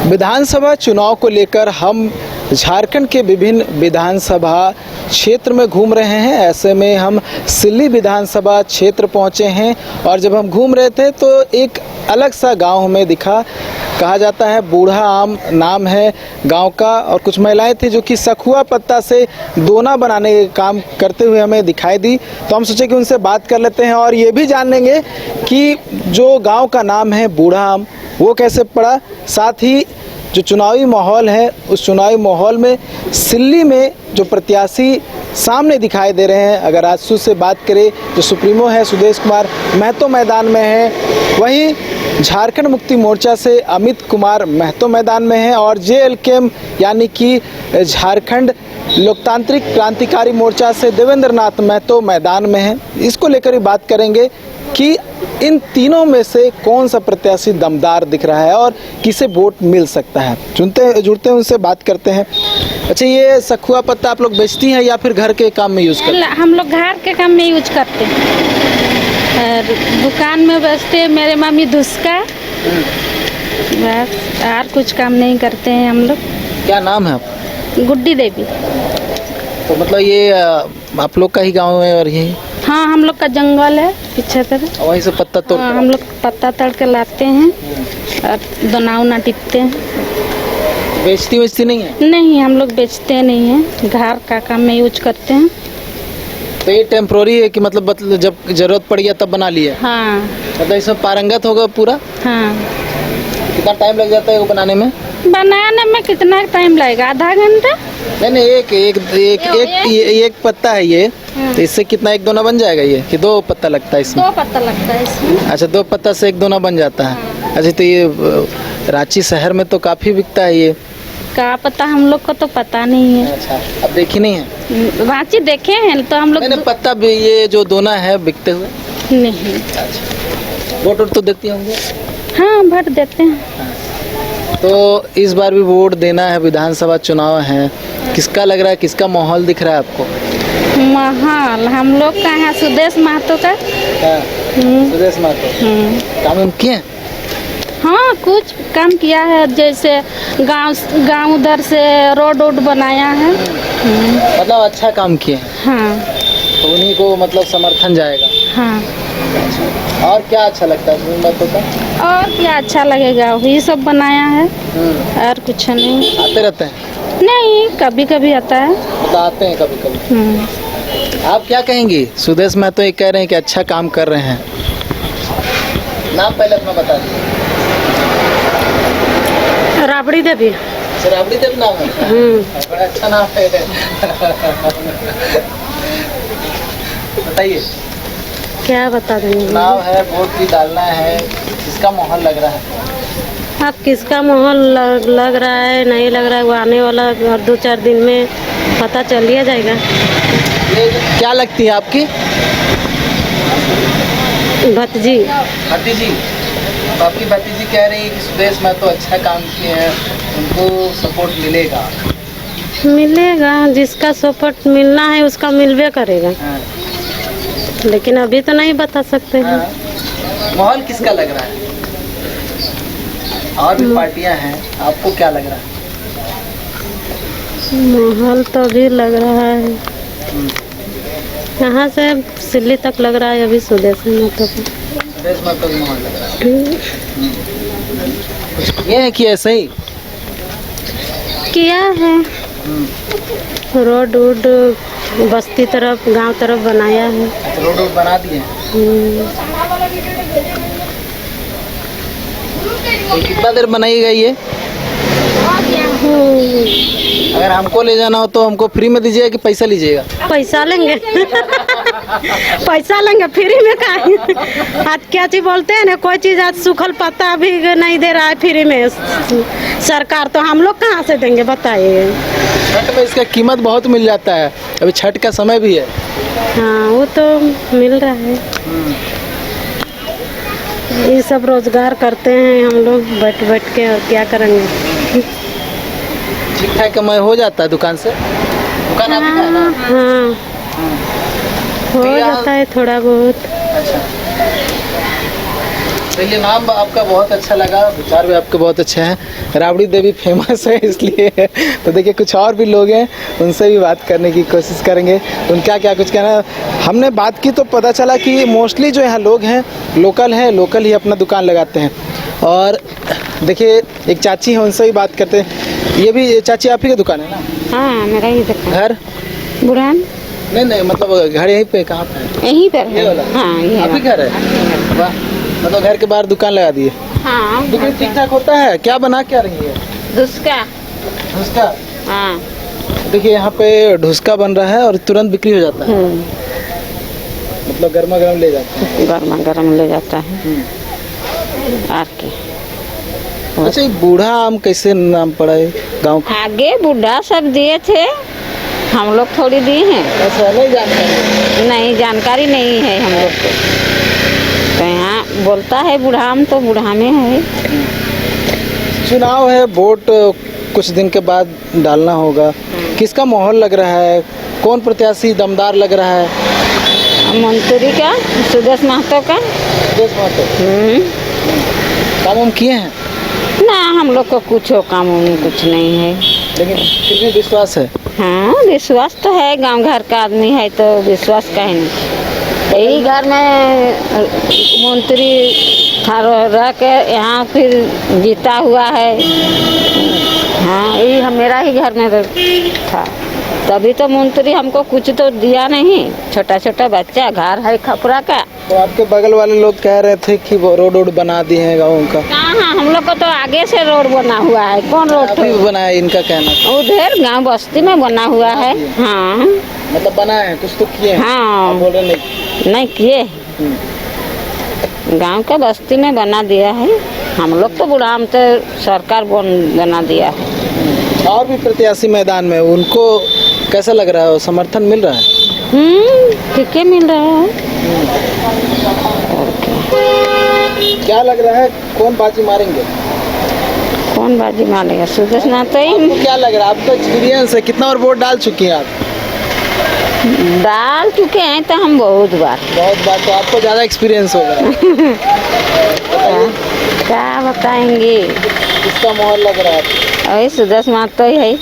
विधानसभा चुनाव को लेकर हम झारखंड के विभिन्न विधानसभा क्षेत्र में घूम रहे हैं। ऐसे में हम सिल्ली विधानसभा क्षेत्र पहुंचे हैं और जब हम घूम रहे थे तो एक अलग सा गांव हमें दिखा। कहा जाता है बूढ़ा आम नाम है गांव का, और कुछ महिलाएं थी जो कि सखुआ पत्ता से दोना बनाने का काम करते हुए हमें दिखाई दी। तो हम सोचे कि उनसे बात कर लेते हैं और ये भी जान लेंगे कि जो गांव का नाम है बूढ़ा आम वो कैसे पड़ा, साथ ही जो चुनावी माहौल है उस चुनावी माहौल में सिल्ली में जो प्रत्याशी सामने दिखाई दे रहे हैं। अगर आजसू से बात करें जो सुप्रीमो है सुदेश कुमार महतो मैदान में है, वहीं झारखंड मुक्ति मोर्चा से अमित कुमार महतो मैदान में है और JLKM यानी कि झारखंड लोकतांत्रिक क्रांतिकारी मोर्चा से देवेंद्र नाथ महतो मैदान में है। इसको लेकर ही बात करेंगे कि इन तीनों में से कौन सा प्रत्याशी दमदार दिख रहा है और किसे वोट मिल सकता है। जुड़ते हैं उनसे बात करते हैं। अच्छा, ये सखुआ पत्ता आप लोग बेचती हैं या फिर घर के काम में यूज़ करते हैं? हम लोग घर के काम में यूज करते हैं और दुकान में बेचते हैं। मेरे मम्मी धुसका, बस और कुछ काम नहीं करते हैं हम लोग। क्या नाम है आप? गुड्डी देवी। तो मतलब ये आप लोग का ही गाँव है और यही? हाँ, हम लोग का जंगल है पीछे तरफ, वहीं से पत्ता तोड़ हम लोग पत्ता तोड़ के लाते हैं और दोना उना टिपते हैं। बेचती नहीं है? नहीं, हम लोग बेचते नहीं हैं, घर का काम में यूज करते हैं। तो ये टेम्प्रोरी है कि मतलब जब जरूरत पड़ गया तब बना लिया? हाँ। मतलब इसमें पारंगत होगा पूरा? हाँ। कितना टाइम लग जाता है वो बनाने में? बनाने में कितना टाइम लगेगा? आधा घंटा? नहीं, एक पत्ता है ये, तो इससे कितना एक दोना बन जाएगा ये कि दो पत्ता लगता है इसमें? 2 पत्ता लगता है इसमें। अच्छा, 2 पत्ता से एक दोना बन जाता है। अच्छा, तो ये रांची शहर में तो काफी बिकता है ये। का पता, हम लोग को तो पता नहीं है। अच्छा, अब देखी नहीं है? रांची देखे हैं तो हम लोग नहीं, पत्ता भी ये जो दोना है बिकते हुए नहीं। वोट तो देती होंगे? हाँ, वोट देते हैं। तो इस बार भी वोट देना है, विधानसभा चुनाव है, किसका लग रहा है, किसका माहौल दिख रहा है आपको? माहौल हम लोग का है सुदेश महतो का। सुदेश महतो काम किए? हाँ, कुछ काम किया है, जैसे गांव उधर से रोड बनाया है। मतलब अच्छा काम किए हैं। हाँ। तो उन्हीं को मतलब समर्थन जाएगा। हाँ। और क्या अच्छा लगता है सुदेश महतो का? और क्या अच्छा लगेगा, वही सब बनाया है और कुछ नहीं। आते रहते हैं? नहीं, कभी कभी आता है। मतलब आते हैं कभी कभी। आप क्या कहेंगी? सुदेश महतो ये कह रहे हैं कि अच्छा काम कर रहे हैं। नाम पहले अपना बता दीजिए। राबड़ी देवी। राबड़ी देवी नाम है? बड़ा अच्छा नाम है। बताइए। क्या बता देंगे? चुनाव है, वोट भी डालना है, किसका माहौल लग रहा है? अब किसका माहौल लग रहा है नहीं लग रहा है वो आने वाला और 2-4 दिन में पता चल ही जाएगा। ये क्या लगती है आपकी? भतीजी। भतीजी? तो आपकी भतीजी कह रही है कि सुदेश महतो अच्छा काम किए हैं, उनको सपोर्ट मिलेगा। मिलेगा, जिसका सपोर्ट मिलना है उसका मिलवे करेगा। हाँ। लेकिन अभी तो नहीं बता सकते हैं। हाँ। माहौल किसका लग रहा है? और भी पार्टियां हैं, आपको क्या लग रहा है? माहौल तो अभी लग रहा है यहाँ से सिल्ली तक लग रहा है अभी सुदेश महतो का। सुदेश महतो का माहौल लग रहा है। कुछ ये है कि ऐसे ही किया है, रोड बस्ती तरफ गांव तरफ बनाया है। रोड बना दिए हैं। तो कितना देर बनाएगा ये? अगर हमको ले जाना हो तो हमको फ्री में दीजिएगा कि पैसा लीजिएगा? पैसा लेंगे। पैसा लेंगे, फ्री में कहाँ? आज क्या चीज बोलते हैं ना, कोई चीज आज सूखल पत्ता भी नहीं दे रहा है फ्री में सरकार, तो हम लोग कहाँ से देंगे बताइए? छठ में इसका कीमत बहुत मिल जाता है, अभी छठ का समय भी है। हाँ, वो तो मिल रहा है। ये सब रोजगार करते हैं हम लोग बैठ के, और क्या करेंगे? ठीक ठाक कमाई हो जाता है दुकान से? दुकान आपका है ना? हाँ, हो जाता है थोड़ा बहुत। अच्छा, चलिए, नाम आपका बहुत अच्छा लगा, विचार भी आपके बहुत अच्छे हैं। राबड़ी देवी फेमस है इसलिए। तो देखिए कुछ और भी लोग हैं, उनसे भी बात करने की कोशिश करेंगे, उनका क्या कुछ कहना। हमने बात की तो पता चला कि मोस्टली जो यहाँ लोग हैं लोकल ही अपना दुकान लगाते हैं। और देखिए एक चाची हैं, उनसे भी बात करते हैं। ये भी चाची आप ही की दुकान है ना? हाँ, मेरा ही दुकान। घर? बुढ़ान नहीं, मतलब घर यहीं पे, कहाँ पे है? यहीं पर ये है। वाला? हाँ, ये आप ही घर है? वाह, मतलब घर के बाहर दुकान लगा दिए। हाँ, बिक्री ठीक ठाक होता है? क्या बना क्या रही है? दुस्का। ढुसका? हाँ। देखिए यहाँ पे ढुसका बन रहा है और तुरंत बिक्री हो जाता है, मतलब गर्मा गर्म ले जाते हैं। गर्मा गर्म ले जाता है। आर के अच्छा, ये बूढ़ा आम कैसे नाम पड़ा है गाँव का? आगे बुढ़ा सब दिए थे, हम लोग थोड़ी दिए हैं। ऐसा नहीं जानकारी? नहीं, जानकारी नहीं है हम लोग को। तो यहाँ बोलता है बुढ़ाम, तो बुढ़ा में है। चुनाव है, वोट कुछ दिन के बाद डालना होगा। किसका माहौल लग रहा है? कौन प्रत्याशी दमदार लग रहा है? मंत्री का, सुदेश महतो का। सुदेश महतो काम हम किए हैं? ना, हम लोग को कुछ काम उम कुछ नहीं है, लेकिन फिर भी विश्वास है। हाँ, विश्वास तो है। गांव घर का आदमी है तो विश्वास का है नहीं। यही घर में मंत्री था, रह के यहाँ फिर जीता हुआ है। हाँ, यही मेरा ही घर में था, तभी तो मंत्री हमको कुछ तो दिया नहीं। छोटा छोटा बच्चा, घर है खपरा का। तो आपके बगल वाले लोग कह रहे थे कि वो रोड बना दिए हैं गाँव का। कहाँ, हम लोग को तो आगे से रोड बना हुआ है। कौन रोड? अभी बनाया, इनका कहना। उधर गांव बस्ती में बना हुआ है। हाँ, मतलब बनाए हैं, कुछ तो किए हैं। हाँ। आप बोल रहे नहीं किए। गांव का बस्ती में बना दिया है। हम लोग तो बुढ़ाम तो सरकार बना दिया है। और भी प्रत्याशी मैदान में, उनको कैसा लग रहा है? समर्थन मिल रहा है? ठीक है, मिल रहा है। क्या लग रहा है, कौन बाजी मारेंगे? कौन बाजी मारेगा? सुदेश महतो ही। आपको क्या लग रहा है? आपका एक्सपीरियंस है, कितना और वोट डाल चुकी हैं आप? डाल चुके हैं तो हम बहुत बार। तो आपको ज़्यादा एक्सपीरियंस होगा। क्या बताएंगे? किसका माहौल लग रहा है आपको? वही सुदेश महतो ही है।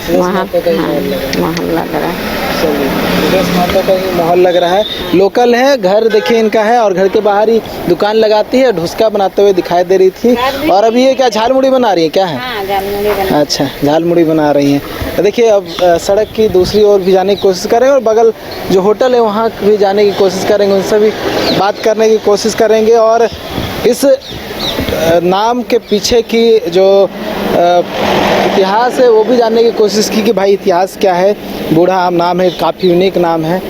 वहाँ महतो का ही हाँ, माहौल लग रहा है। माहौल लग रहा है। चलिए, सुदेश महतो का ही माहौल लग रहा है। लोकल है, घर देखिए इनका है, और घर के बाहर ही दुकान लगाती है। ढुसका बनाते हुए दिखाई दे रही थी। और अभी ये क्या झालमुड़ी बना रही है, क्या है? हाँ, झालमुड़ी बना। अच्छा, झालमुड़ी बना रही हैं। तो देखिए अब सड़क की दूसरी ओर भी जाने की कोशिश करेंगे, और बगल जो होटल है वहाँ भी जाने की कोशिश करेंगे, उनसे भी बात करने की कोशिश करेंगे। और इस नाम के पीछे की जो इतिहास है वो भी जानने की कोशिश की कि भाई इतिहास क्या है। बूढ़ा आम नाम है, काफ़ी यूनिक नाम है।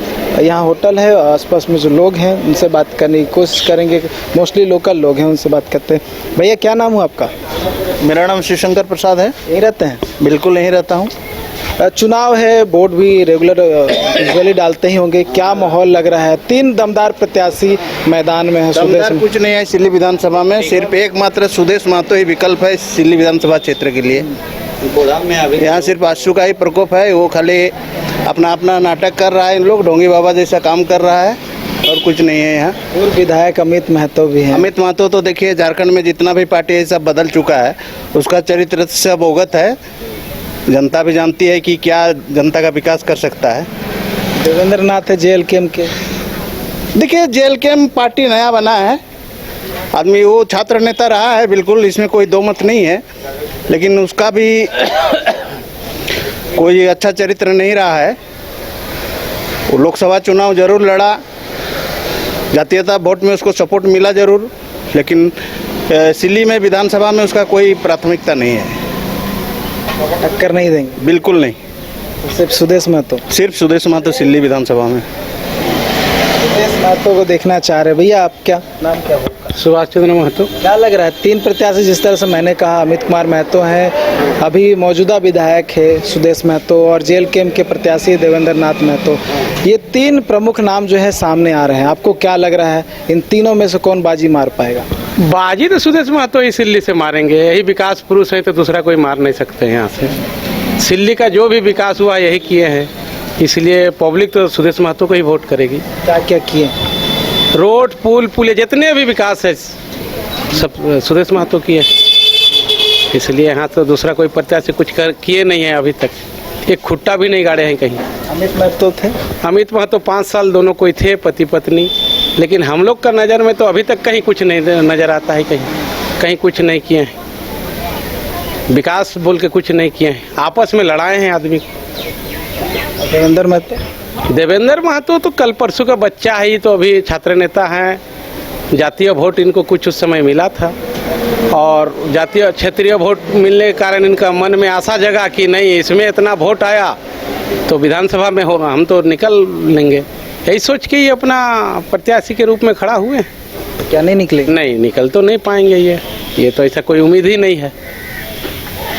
यहाँ होटल है, आसपास में जो लोग हैं उनसे बात करने की कोशिश करेंगे। मोस्टली लोकल लोग हैं, उनसे बात करते हैं। भैया क्या नाम हुआ आपका? मेरा नाम शिवशंकर प्रसाद है। यहीं रहते हैं? बिल्कुल यहीं रहता हूँ। चुनाव है, वोट भी रेगुलर यूजुअली डालते ही होंगे। क्या माहौल लग रहा है? 3 दमदार प्रत्याशी मैदान में है। दमदार कुछ नहीं है सिल्ली विधानसभा में, सिर्फ एकमात्र सुदेश महतो ही विकल्प है सिल्ली विधानसभा क्षेत्र के लिए। यहाँ सिर्फ आशु का ही प्रकोप है, वो खाली अपना अपना नाटक कर रहा है। इन लोग ढोंगी बाबा जैसा काम कर रहा है, और कुछ नहीं है यहाँ। पूर्व विधायक अमित महतो भी हैं। अमित महतो तो देखिए झारखंड में जितना भी पार्टी है सब बदल चुका है, उसका चरित्र से अब अवगत है। जनता भी जानती है कि क्या जनता का विकास कर सकता है। देवेंद्र नाथ है JLKM के। देखिए JLKM पार्टी नया बना है, आदमी वो छात्र नेता रहा है, बिल्कुल इसमें कोई दो मत नहीं है, लेकिन उसका भी कोई अच्छा चरित्र नहीं रहा है। वो लोकसभा चुनाव जरूर लड़ा, जातीयता वोट में उसको सपोर्ट मिला जरूर, लेकिन सिल्ली में विधानसभा में उसका कोई प्राथमिकता नहीं है। टक्कर नहीं देंगे? बिल्कुल नहीं। सिर्फ सुदेश महतो? सिर्फ सुदेश महतो सिल्ली विधानसभा में। सुदेश महतो को देखना चाह रहे। भैया आप क्या नाम क्या होगा? सुभाष चंद्र महतो। क्या लग रहा है? 3 प्रत्याशी जिस तरह से मैंने कहा, अमित कुमार महतो हैं, अभी मौजूदा विधायक है सुदेश महतो, और JLKM के प्रत्याशी देवेंद्र नाथ महतो। ये 3 प्रमुख नाम जो है सामने आ रहे हैं। आपको क्या लग रहा है, इन तीनों में से कौन बाजी मार पाएगा? बाजी तो सुदेश महतो ही सिल्ली से मारेंगे। यही विकास पुरुष है, तो दूसरा कोई मार नहीं सकते यहाँ से। सिल्ली का जो भी विकास हुआ यही किए हैं, इसलिए पब्लिक तो सुदेश महतो को ही वोट करेगी। क्या क्या किए? रोड पुल जितने भी विकास है सब सुदेश महतो की है, इसलिए यहाँ तो दूसरा कोई प्रत्याशी कुछ किए नहीं है अभी तक, एक खुट्टा भी नहीं गाड़े हैं कहीं। अमित महतो थे, अमित महतो 5 साल दोनों कोई थे पति पत्नी, लेकिन हम लोग का नज़र में तो अभी तक कहीं कुछ नहीं नज़र आता है, कहीं कुछ नहीं किए हैं, विकास बोल के कुछ नहीं किए हैं, आपस में लड़ाए हैं आदमी। देवेंद्र महतो तो कल परसों का बच्चा है, ही तो अभी छात्र नेता हैं, जातीय वोट इनको कुछ उस समय मिला था और जातीय क्षेत्रीय वोट मिलने के कारण इनका मन में आशा जगा कि नहीं इसमें इतना वोट आया तो विधानसभा में होगा, हम तो निकल लेंगे, यही सोच के ये अपना प्रत्याशी के रूप में खड़ा हुए हैं। क्या नहीं निकले? नहीं निकल तो नहीं पाएंगे ये तो ऐसा कोई उम्मीद ही नहीं है,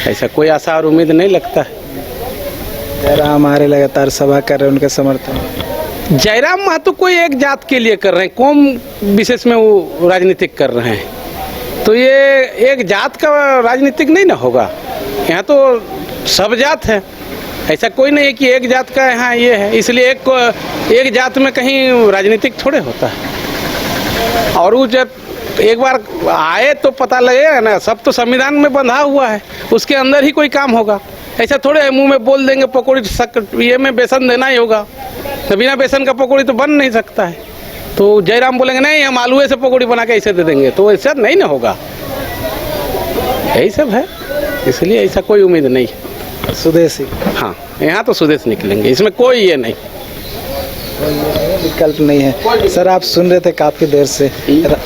ऐसा कोई आशा और उम्मीद नहीं लगता है। जयराम हमारे लगातार सभा कर रहे हैं, उनके समर्थन। जयराम महतो कोई एक जात के लिए कर रहे हैं, कौम विशेष में वो राजनीतिक कर रहे हैं, तो ये एक जात का राजनीतिक नहीं ना होगा, यहाँ तो सब जात है, ऐसा कोई नहीं है कि एक जात का यहाँ ये है, इसलिए एक जात में कहीं राजनीतिक थोड़े होता है। और वो जब एक बार आए तो पता लगेगा ना, सब तो संविधान में बंधा हुआ है, उसके अंदर ही कोई काम होगा, ऐसा थोड़े है मुंह में बोल देंगे पकौड़ी ये में बेसन देना ही होगा, तो बिना बेसन का पकौड़ी तो बन नहीं सकता है, तो जयराम बोलेंगे नहीं हम आलूए से पकौड़ी बना के ऐसे दे देंगे, तो ऐसा नहीं ना होगा, यही सब है, इसलिए ऐसा कोई उम्मीद नहीं है। सुदेशी, हाँ यहाँ तो सुदेश निकलेंगे, इसमें कोई ये नहीं विकल्प नहीं है। सर आप सुन रहे थे काफ़ी देर से,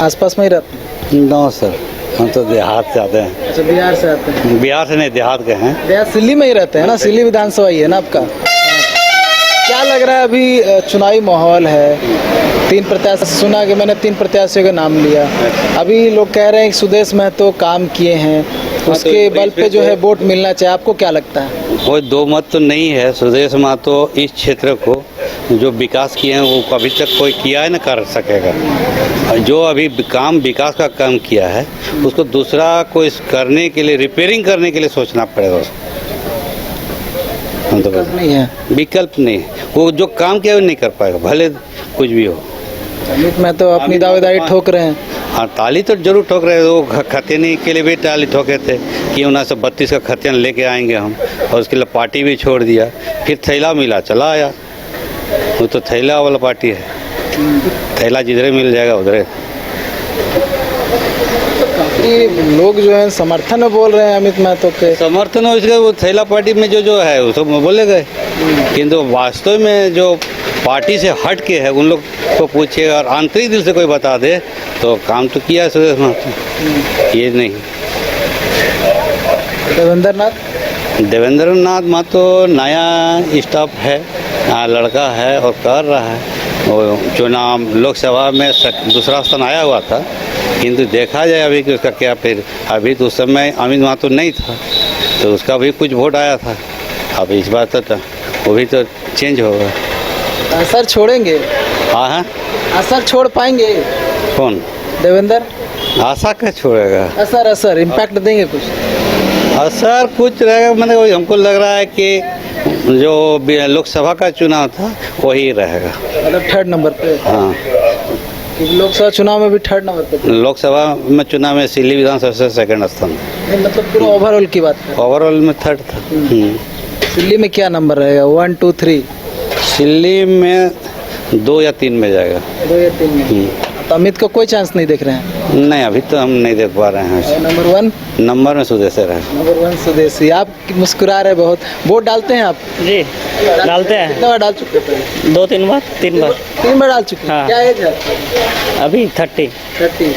आसपास में ही रहते हैं? नो सर, हम तो देहात से आते हैं। अच्छा बिहार से आते हैं? बिहार से नहीं, देहात के हैं। देहात सिल्ली में ही रहते हैं ना, सिल्ली विधानसभा ही है ना आपका। क्या लग रहा है अभी चुनावी माहौल है, 3 प्रत्याशी सुना कि मैंने 3 प्रत्याशियों का नाम लिया, अभी लोग कह रहे हैं कि सुदेश महतो काम किए हैं, उसके बल पे जो है वोट मिलना चाहिए, आपको क्या लगता है? कोई दो मत तो नहीं है, सुदेश महतो इस क्षेत्र को जो विकास किए हैं वो अभी तक कोई किया है ना कर सकेगा, जो अभी काम विकास का काम किया है उसको दूसरा कोई करने के लिए रिपेयरिंग करने के लिए सोचना पड़ेगा उसको, विकल्प नहीं है। विकल्प नहीं, वो जो काम किया वो नहीं कर पाएगा भले कुछ भी हो। अमित महतो अपनी दावेदारी ठोक रहे हैं। हाँ ताली तो जरूर ठोक रहे हैं, वो खतियानी के लिए भी ताली ठोके थे कि 1932 का खतियान लेके आएंगे हम, और उसके लिए पार्टी भी छोड़ दिया, फिर थैला मिला चला आया, वो तो थैला वाला पार्टी है, थैला जिधरे मिल जाएगा उधरे। काफी लोग जो है समर्थन में बोल रहे हैं अमित महतो के। समर्थन हो इसका, वो थैला पार्टी में जो है वो सब बोले गए, किंतु वास्तव में जो पार्टी से हट के है उन लोग को पूछे और आंतरिक दिल से कोई बता दे तो काम तो किया है सुदेश महतो, ये नहीं। देवेंद्र नाथ महतो नया स्टाफ है, लड़का है और कर रहा है, वो चुनाव लोकसभा में दूसरा स्थान आया हुआ था, किंतु देखा जाए अभी कि उसका क्या, फिर अभी तो उस समय अमित महतो नहीं था तो उसका भी कुछ वोट आया था, अब इस बार तो वो भी तो चेंज होगा। असर छोड़ेंगे? हाँ असर छोड़ पाएंगे कौन? देवेंद्र। आशा क्या छोड़ेगा? असर इम्पैक्ट देंगे कुछ? असर कुछ रहेगा, मतलब हमको लग रहा है कि जो लोकसभा का चुनाव था वही रहेगा, मतलब 3rd नंबर पे। हाँ लोकसभा चुनाव में भी 3rd नंबर पे। लोकसभा में चुनाव में सिल्ली विधानसभा से 2nd स्थान, मतलब पूरा ओवरऑल की बात है। ओवरऑल में 3rd था। सिल्ली में क्या नंबर रहेगा? 1, 2, 3? सिल्ली में 2 या 3 में जाएगा। 2 या 3 में। तो अमित को कोई चांस नहीं देख रहे हैं? नहीं अभी तो हम नहीं देख पा रहे हैं। नंबर 1? नंबर में सुदेशी रहे। नंबर 1 सुदेशी। आप मुस्कुरा रहे बहुत, वोट डालते हैं आप? जी डालते हैं। कितने बार डाल चुके हैं? 2-3 बार 3 बार 3 बार डाल चुके हैं। हाँ। क्या एज है? अभी 30।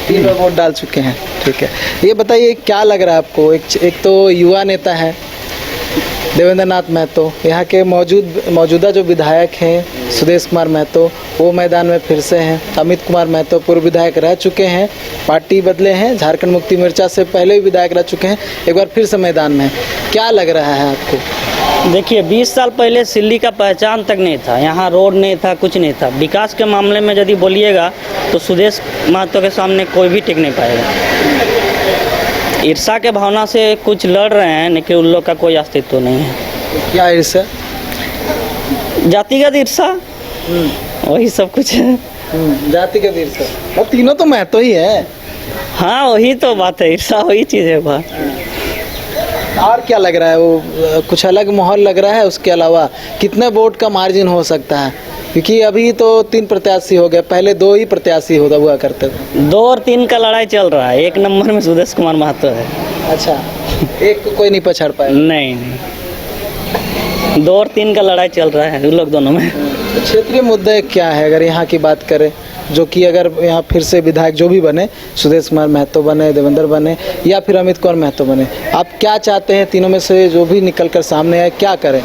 3 बार वोट डाल चुके हैं, ठीक है। ये बताइए क्या लग रहा है आपको, एक तो युवा नेता है देवेंद्र नाथ महतो, यहाँ के मौजूदा जो विधायक हैं सुदेश कुमार महतो वो मैदान में फिर से हैं, अमित कुमार महतो पूर्व विधायक रह चुके हैं, पार्टी बदले हैं, झारखंड मुक्ति मोर्चा से पहले भी विधायक रह चुके हैं, एक बार फिर से मैदान में। क्या लग रहा है आपको? देखिए 20 साल पहले सिल्ली का पहचान तक नहीं था, यहाँ रोड नहीं था, कुछ नहीं था। विकास के मामले में यदि बोलिएगा तो सुदेश महतो के सामने कोई भी टिक नहीं पाएगा। ईर्षा के भावना से कुछ लड़ रहे हैं, लेकिन उन लोग का कोई अस्तित्व नहीं है। क्या ईर्षा? जातिगत ईर्षा, वही सब कुछ है। जाति के वीर से, और तीनों तो महतो ही है। हाँ वही तो बात है, ईर्षा वही चीज़ है बात। और क्या लग रहा है, वो कुछ अलग माहौल लग रहा है? उसके अलावा कितने वोट का मार्जिन हो सकता है? क्योंकि अभी तो 3 प्रत्याशी हो गए, पहले 2 ही प्रत्याशी हुआ करते थे। 2 और 3 का लड़ाई चल रहा है, 1 नंबर में सुदेश कुमार महतो है। अच्छा, एक को कोई नहीं पछाड़ पाया? नहीं, 2 और 3 का लड़ाई चल रहा है उन लोग दोनों में। तो क्षेत्रीय मुद्दे क्या है अगर यहाँ की बात करें, जो कि अगर यहाँ फिर से विधायक जो भी बने, सुदेश कुमार महतो बने, देवेंद्र बने या फिर अमित कुमार महतो बने, आप क्या चाहते हैं? तीनों में से जो भी निकल कर सामने आए क्या करें?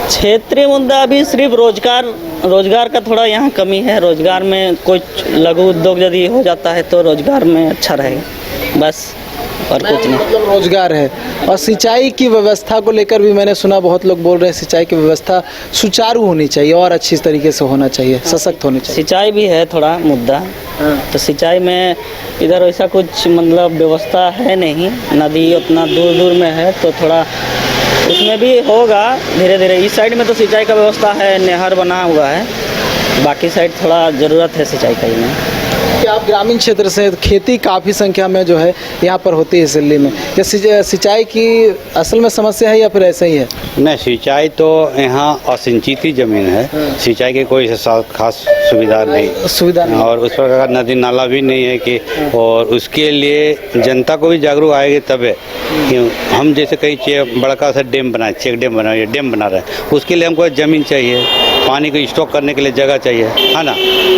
क्षेत्रीय मुद्दा अभी सिर्फ रोजगार का थोड़ा यहाँ कमी है। रोजगार में कुछ लघु उद्योग यदि हो जाता है तो रोजगार में अच्छा रहेगा, बस और कुछ नहीं। मतलब रोजगार है। और सिंचाई की व्यवस्था को लेकर भी मैंने सुना, बहुत लोग बोल रहे हैं सिंचाई की व्यवस्था सुचारू होनी चाहिए और अच्छी तरीके से होना चाहिए, सशक्त होनी चाहिए। सिंचाई भी है थोड़ा मुद्दा, तो सिंचाई में इधर वैसा कुछ मतलब व्यवस्था है नहीं, नदी उतना दूर दूर में है, तो थोड़ा उसमें भी होगा धीरे धीरे। इस साइड में तो सिंचाई का व्यवस्था है, नहर बना हुआ है, बाकी साइड थोड़ा ज़रूरत है सिंचाई का ही में। कि आप ग्रामीण क्षेत्र से, खेती काफ़ी संख्या में जो है यहाँ पर होती है दिल्ली में, क्या सिंचाई की असल में समस्या है या फिर ऐसा ही है? नहीं, सिंचाई तो यहाँ असिंचित ही जमीन है, सिंचाई की कोई खास सुविधा नहीं, और उस प्रकार का नदी नाला भी नहीं है कि, और उसके लिए जनता को भी जागरूक आएगी तब है। हम जैसे कई बड़का सा डैम बनाए, चेक डैम बनाए, डैम बना रहे हैं, उसके लिए हमको ज़मीन चाहिए, पानी को स्टॉक करने के लिए जगह चाहिए, है ना।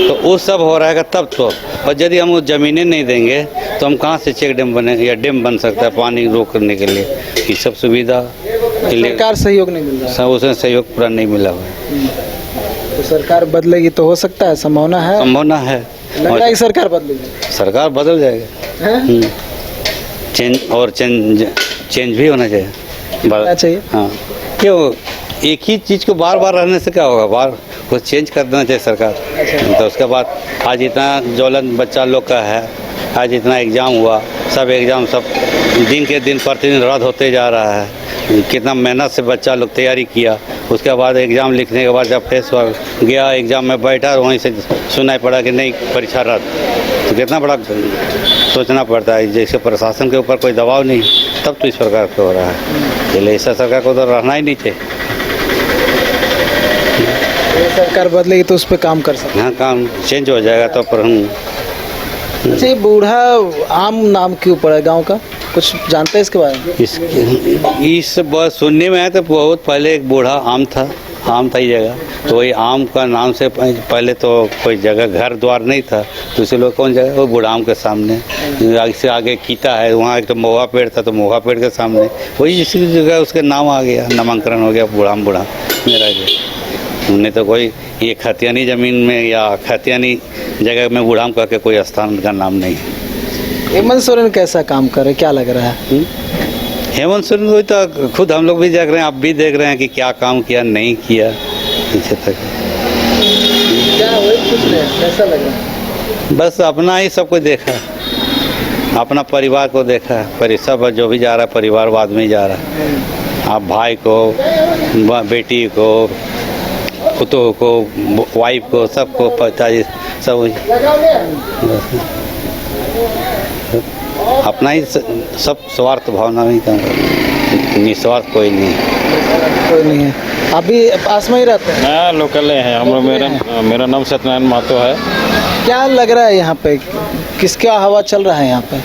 तो वो सब हो रहेगा तब तो, और यदि हम वो ज़मीनें नहीं देंगे तो हम कहाँ से चेक डैम बने या डैम बन सकता है पानी रोकने के लिए? ये सब सुविधा सरकार सहयोग नहीं मिल रहा, उसमें सहयोग पूरा नहीं मिला हुआ है। तो सरकार बदलेगी तो हो सकता है, संभावना है, संभावना है, लग रहा है कि सरकार बदलेगी, सरकार बदल जाएगा। चेंज भी होना चाहिए। हाँ, क्यों एक ही चीज़ को बार बार रहने से क्या होगा, बार कुछ चेंज कर देना चाहिए सरकार। तो उसके बाद आज इतना ज्वलन बच्चा लोग का है, आज इतना एग्ज़ाम हुआ, सब एग्ज़ाम सब दिन के दिन प्रतिदिन रद्द होते जा रहा है। कितना मेहनत से बच्चा लोग तैयारी किया, उसके बाद एग्ज़ाम लिखने के बाद जब फेस गया एग्ज़ाम में बैठा, वहीं से सुनाई पड़ा कि नहीं परीक्षा रद्द। तो कितना बड़ा सोचना पड़ता है, जैसे प्रशासन के ऊपर कोई दबाव नहीं, तब तो इस प्रकार का हो रहा है। इसलिए ऐसा सरकार को तो रहना ही नहीं चाहिए। सरकार बदलेगी तो उस पर काम कर सकते हैं। हाँ, काम चेंज हो जाएगा तो पर हम। अच्छा, बूढ़ा आम नाम क्यों पड़ा है गांव का, कुछ जानते हैं इसके बारे में? इस बात सुनने में आया तो बहुत पहले एक बूढ़ा आम था ही जगह, तो वही आम का नाम से पहले तो कोई जगह घर द्वार नहीं था, दूसरे लोग कौन जगह, वो बूढ़ा आम के सामने, से आगे कीता है, वहाँ एक तो महुआ पेड़ था, तो महुआ पेड़ के सामने वही इसी जगह उसके नाम आ गया, नामांकन हो गया बूढ़ा मेरा ये। नहीं तो कोई ये खतियानी ज़मीन में या खतियानी जगह में बूढ़ाम कह के कोई स्थान का नाम नहीं है। हेमंत सोरेन कैसा काम करे, क्या लग रहा है? हेमंत सोरेन वही तो खुद हम लोग भी देख रहे हैं, आप भी देख रहे हैं कि क्या काम किया नहीं किया पीछे तक। क्या वही कुछ नहीं, कैसा लग रहा है? बस अपना ही सब कुछ देखा, अपना परिवार को देखा, पर सब जो भी जा रहा है परिवारवाद में ही जा रहा है। आप भाई को, बेटी को, पुतों को, वाइफ को, सबको पिताजी सब अपना ही सब स्वार्थ भावना ही का, निस्वार्थ कोई नहीं है। अभी पास में ही रहते हैं? हाँ, लोकल है हम लोग। मेरा नाम सत्यनारायण महतो है। क्या लग रहा है यहाँ पे, किसका हवा चल रहा है यहाँ पे?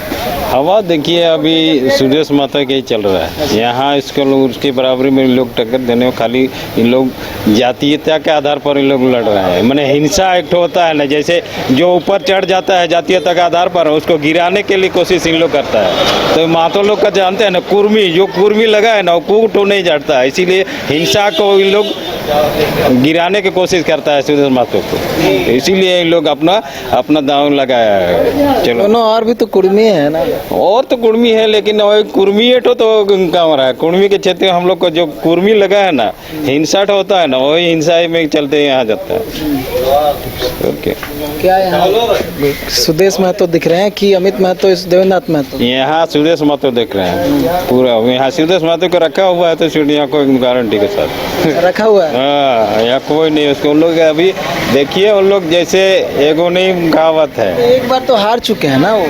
हवा देखिए अभी सुदेश महतो के ही चल रहा है यहाँ। इसको लोग उसके बराबरी में लोग टक्कर देने, खाली इन लोग जातीयता के आधार पर इन लोग लड़ रहे हैं। मैंने हिंसा एक होता है ना, जैसे जो ऊपर चढ़ जाता है जातीयता के आधार पर, उसको गिराने के लिए कोशिश इन लोग करता है। तो महतो लोग का जानते हैं ना, कुर्मी जो कुर्मी लगा है ना, वो कूट नहीं जाता है, इसीलिए हिंसा को इन लोग गिराने की कोशिश करता है सुदेश महतो को, इसीलिए इन लोग अपना दांव लगाया है। चलो, दोनों और भी तो कुर्मी है ना। और तो कुर्मी है, लेकिन वही कुर्मी एठो तो काम रहा है। कुर्मी के क्षेत्र में हम लोग को जो कुर्मी लगा है ना, हिंसा होता है ना, वही हिंसा में चलते यहाँ जाता है। ओके, क्या यहाँ सुदेश महतो दिख रहे हैं कि अमित महतो, इस देवेंद्र महतो? यहाँ सुदेश महतो देख रहे हैं पूरा। यहाँ सुदेश महतो को रखा हुआ है, तो यहाँ कोई गारंटी के साथ रखा हुआ है। हाँ, यहाँ कोई नहीं। उसको उन लोग अभी देखिए, उन लोग जैसे एगो नहीं कहावत है, एक बार तो हार चुके हैं ना वो।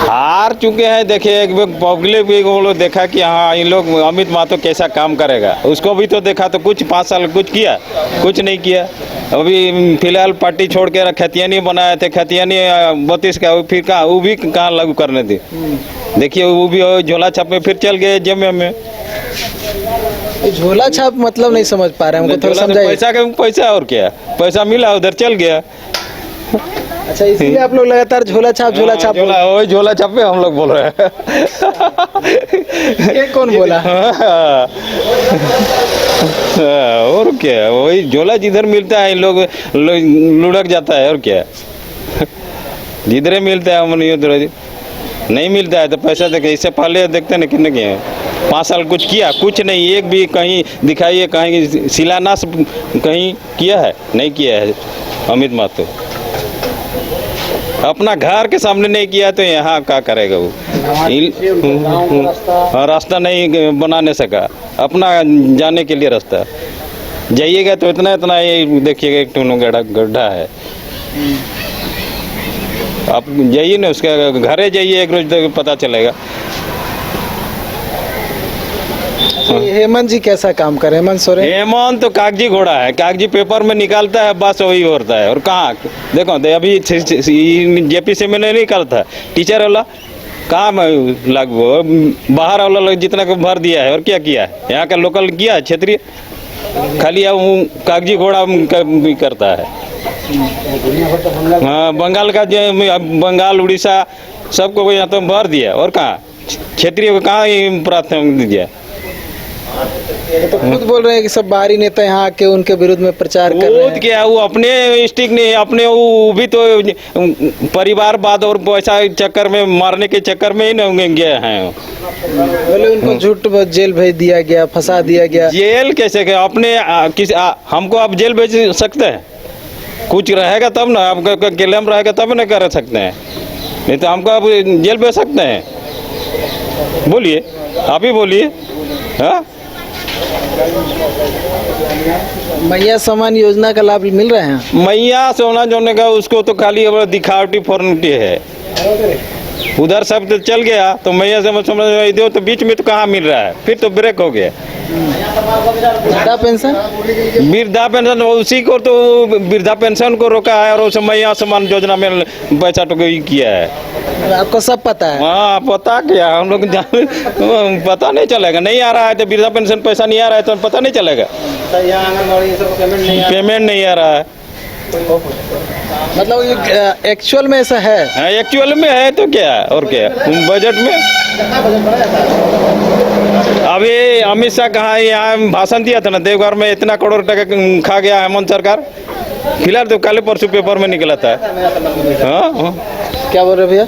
हार चुके हैं। देखिए, एक पब्लिक भी वो लोग देखा कि हाँ, इन लोग अमित महतो कैसा काम करेगा, उसको भी तो देखा। तो कुछ 5 साल कुछ किया? कुछ नहीं किया। अभी फिलहाल पार्टी छोड़ के खतियानी बनाए थे, खतियानी 32 का, फिर कहाँ, वो भी कहाँ लागू करने दी। देखिए, वो भी झोला छाप में फिर चल गए जमे में। झोला छाप मतलब नहीं समझ पा रहे हैं, हमको थोड़ा समझाइए। पैसा का पैसा, और क्या, पैसा मिला उधर चल गया। अच्छा, इसीलिए आप लोग लगातार झोला छाप वही झोला छाप में हम लोग बोल रहे हैं। ये कौन बोला? और क्या, वही झोला जिधर मिलता है इन लोग लुढ़क जाता है। और क्या, जिधर मिलता है मन उधर नहीं मिलता है तो पैसा देखे। इससे पहले देखते ना कितने किए 5 साल कुछ किया? कुछ नहीं। एक भी कहीं दिखाइए, कहीं शिलान्यास कहीं किया है? नहीं किया है अमित महतो। अपना घर के सामने नहीं किया तो यहाँ क्या करेगा वो? रास्ता नहीं बनाने सका, अपना जाने के लिए रास्ता। जाइएगा तो इतना इतना ये देखिएगा, एक टूनो गड्ढा है। आप जाइए ना, उसका घरे जाइए, एक रोज तक पता चलेगा। हेमंत जी कैसा काम करे? हेमंत सोरेन, हेमंत तो कागजी घोड़ा है, कागजी पेपर में निकालता है, बस वही होता है। और कहाँ देखो, अभी जेपीसी में नहीं निकालता, टीचर वाला कहाँ लागू, बाहर वाला लोग जितना को भर दिया है। और क्या किया है? यहाँ का लोकल किया है, क्षेत्रीय खाली कागजी घोड़ा भी करता है। हाँ, बंगाल का जो बंगाल उड़ीसा सबको यहाँ तो भर दिया। और कहाँ क्षेत्रीय को कहाँ प्राथमिकता दिया? तो खुद बोल रहे हैं कि सब बाहरी नेता यहाँ आके उनके विरुद्ध में प्रचार कर रहे हैं। क्या वो अपने स्टिक नहीं, अपने वो भी तो परिवारवाद और पैसा चक्कर में, मारने के चक्कर में ही न गए हैं। बोले उनको झूठ जेल भेज दिया गया, फंसा दिया गया। जेल कैसे गए? अपने हमको आप जेल भेज सकते हैं? कुछ रहेगा तब ना, आपका क्लेम रहेगा तब ना कर सकते हैं, नहीं तो हमको आप जेल भेज सकते हैं? बोलिए, आप ही बोलिए। हाँ, मैया सम्मान योजना का लाभ मिल रहे हैं? मैया सोना जोने का उसको तो खाली दिखावटी फॉर्मेलिटी है। उधर सब तो चल गया, तो मैया समझ दो, तो बीच में तो कहाँ मिल रहा है? फिर तो ब्रेक हो गया। वृद्धा पेंशन, वृद्धा पेंशन उसी को तो वृद्धा पेंशन को रोका है, और उस मैया सम्मान योजना में पैसा तो किया है। आपको सब पता है? हाँ, पता क्या, हम लोग पता नहीं चलेगा। नहीं आ रहा है तो वृद्धा पेंशन पैसा नहीं आ रहा है तो पता नहीं चलेगा। पेमेंट नहीं आ रहा है, मतलब एक्चुअल में ऐसा है? एक्चुअल में है तो क्या, और क्या बजट में। अभी अमित शाह कहाँ यहाँ भाषण दिया था ना, देवघर में इतना करोड़ टका खा गया हेमंत सरकार। फिलहाल तो कल परसों पेपर में निकला था। हाँ, क्या बोल रहे भैया?